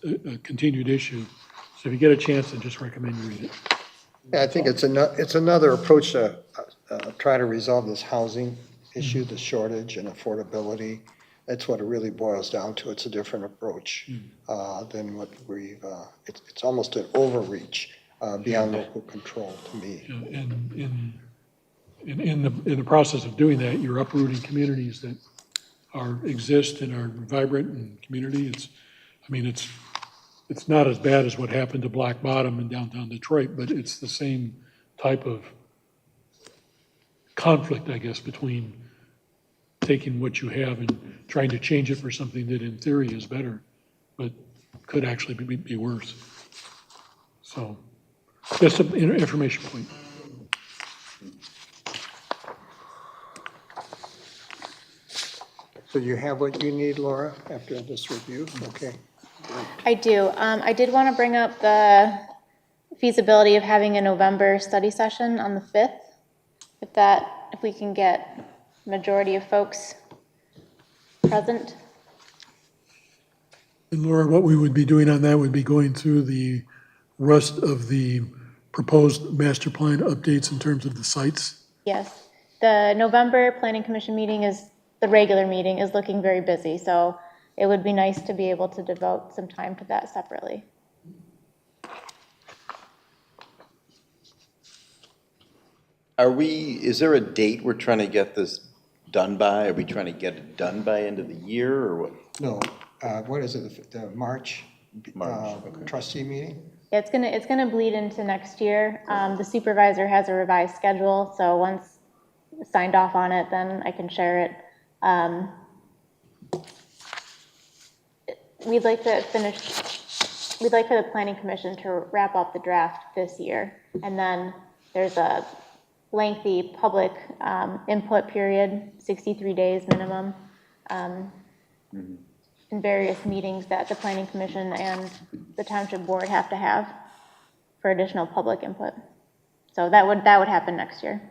continued issue. So if you get a chance, I just recommend you read it. Yeah, I think it's another approach to try to resolve this housing issue, the shortage and affordability. That's what it really boils down to. It's a different approach than what it's almost an overreach beyond local control to me. And in the process of doing that, you're uprooting communities that exist and are vibrant in community. It's not as bad as what happened to Black Bottom in downtown Detroit, but it's the same type of conflict, I guess, between taking what you have and trying to change it for something that in theory is better, but could actually be worse. So, just an information point. So you have what you need, Laura, after this review? Okay. I do. I did want to bring up the feasibility of having a November study session on the 5th. If we can get majority of folks present. And Laura, what we would be doing on that would be going through the rest of the proposed master plan updates in terms of the sites. Yes. The November Planning Commission meeting the regular meeting is looking very busy, so it would be nice to be able to devote some time to that separately. Is there a date we're trying to get this done by? Are we trying to get it done by end of the year or what? No, what is it, the March Okay. trustee meeting? Yeah, it's gonna bleed into next year. The supervisor has a revised schedule, so once signed off on it, then I can share it. We'd like for the planning commission to wrap up the draft this year. And then there's a lengthy public input period, 63 days minimum, in various meetings that the planning commission and the township board have to have for additional public input. So that would happen next year.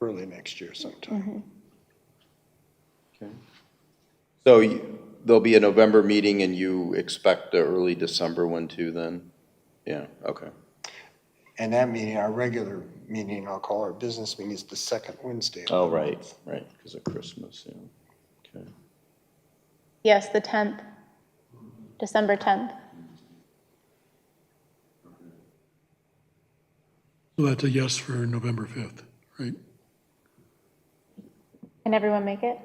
Early next year sometime. Okay. So there'll be a November meeting and you expect the early December one too then? Yeah, okay. And that meeting, our regular meeting, I'll call our business meeting, is the second Wednesday. of Oh, the right, month. right, because of Christmas, yeah. Okay. Yes, the 10th, December 10th. So that's a yes for November 5th, right? Can everyone make it?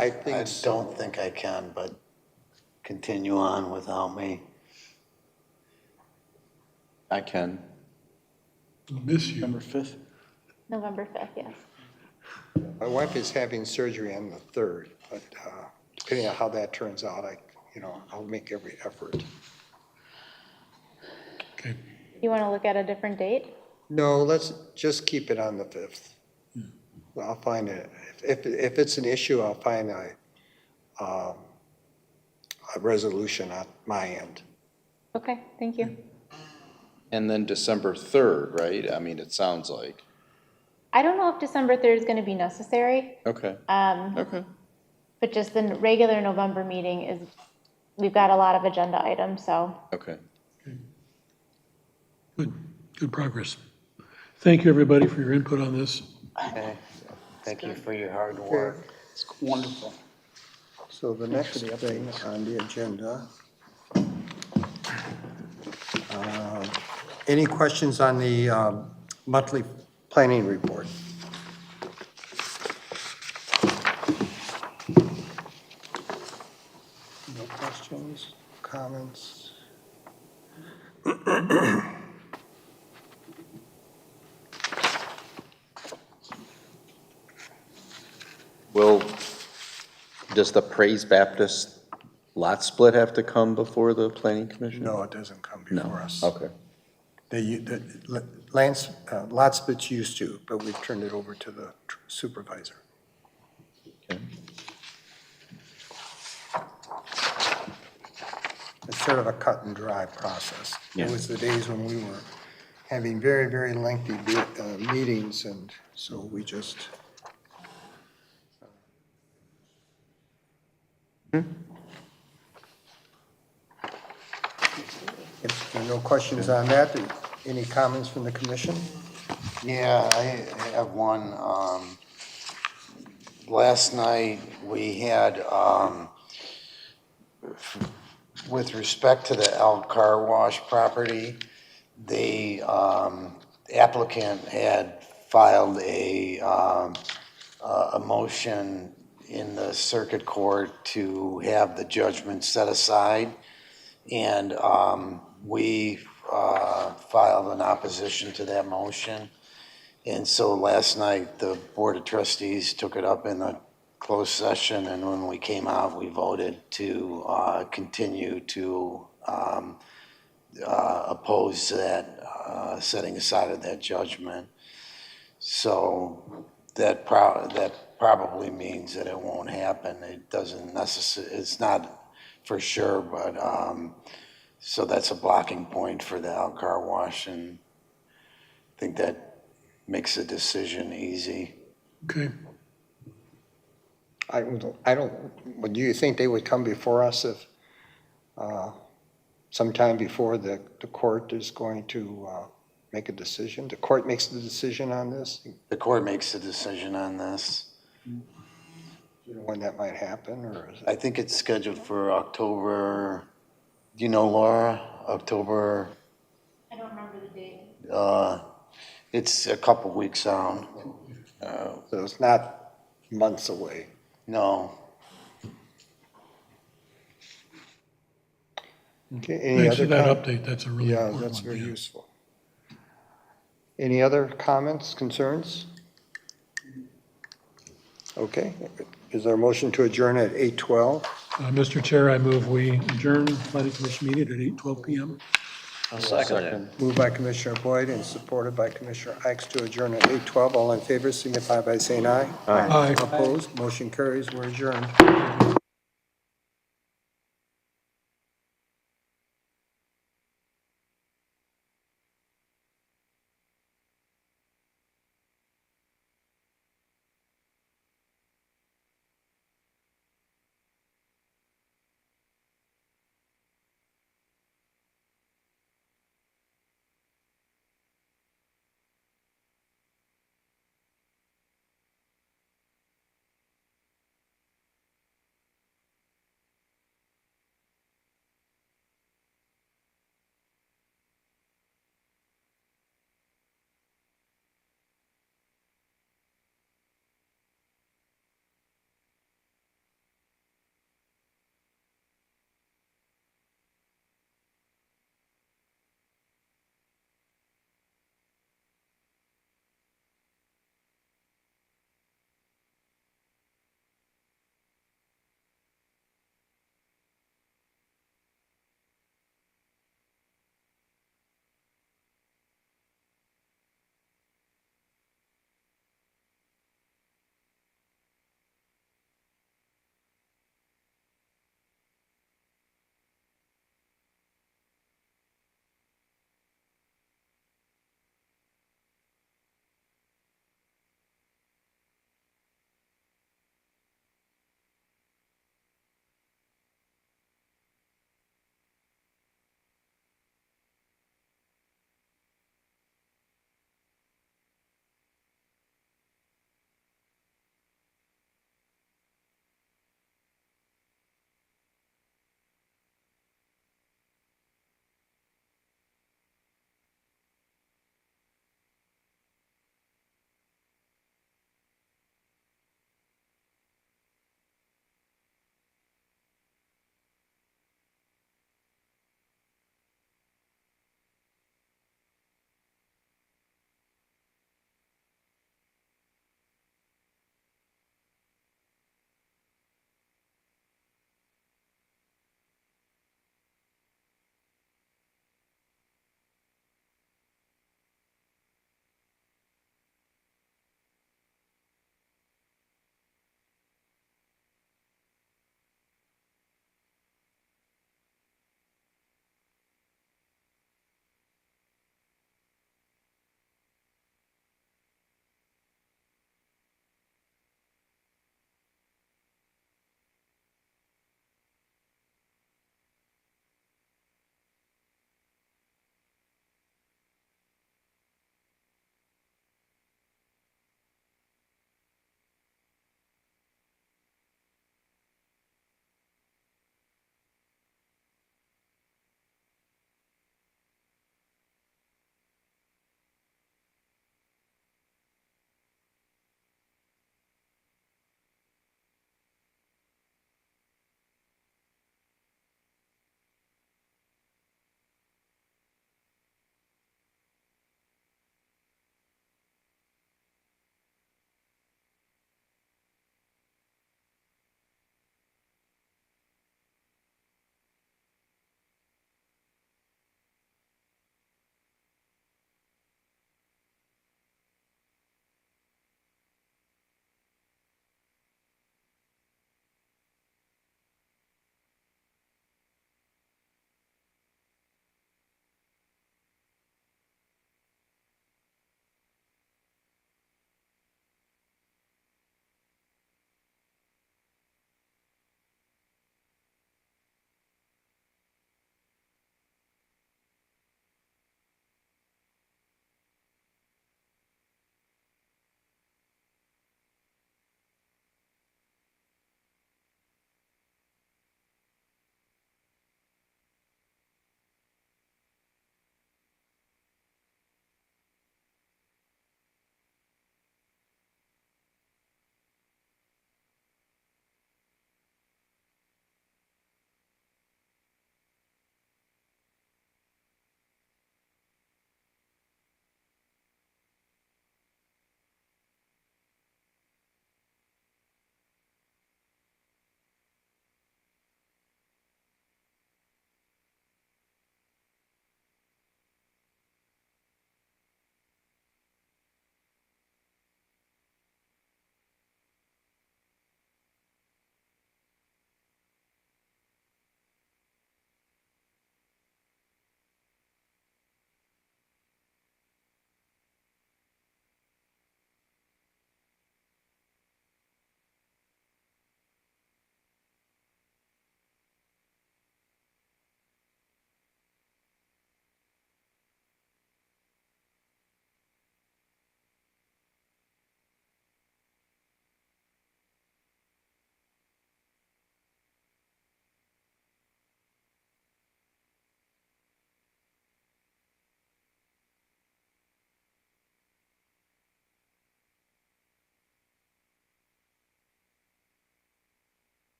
I think I don't think I can, but continue on without me. I can. I'll miss you. November 5th? November 5th, yes. my wife is having surgery on the 3rd, but depending on how that turns out, I'll make every effort. Okay. You want to look at a different date? No, let's just keep it on the 5th. Well, I'll find it. If it's an issue, I'll find a resolution on my end. Okay, thank you. And then December 3rd, right? I mean, it sounds like. I don't know if December 3rd is going to be necessary, Okay, but okay. just the regular November meeting we've got a lot of agenda items, so. Okay. Good progress. Thank you, everybody, for your input on this. Okay. Thank you for your hard work. It's wonderful. So the next thing on the agenda. Any questions on the monthly planning report? No questions, comments? Does the Praise Baptist lot split have to come before the planning commission? No, it doesn't come before us. Okay. The lot splits used to, but we've turned it over to the supervisor. Okay. Let's sort of a cut and dry process. It was the days when we were having very, very lengthy meetings, and so we just. If there are no questions on that, any comments from the commission? Yeah, I have one. Last night, we had, with respect to the Elk Car Wash property, the applicant had filed a motion in the circuit court to have the judgment set aside. And we filed an opposition to that motion. And so last night, the Board of Trustees took it up in a closed session, and when we came out, we voted to continue to oppose that, setting aside of that judgment. So that probably means that it won't happen. It doesn't necessarily, it's not for sure, but so that's a blocking point for the Elk Car Wash, and I think that makes a decision easy. Okay. I don't, do you think they would come before us if, sometime before the court is going to make a decision? The court makes the decision on this? The court makes the decision on this. Do you know when that might happen, or is it? I think it's scheduled for October, do you know, Laura? October, I don't remember the date. it's a couple weeks out. So it's not months away. No. Okay, any Thanks for other that com- update, that's a really Yeah, important one. that's very yeah. useful. Any other comments, concerns? Okay, is there a motion to adjourn at 8:12? Mr. Chair, I move we adjourn planning commission meeting at 8:12 PM. Moved by Commissioner Boyd and supported by Commissioner Ikes to adjourn at 8:12. All in favor signify by saying aye. Aye. Opposed, motion carries, we're adjourned.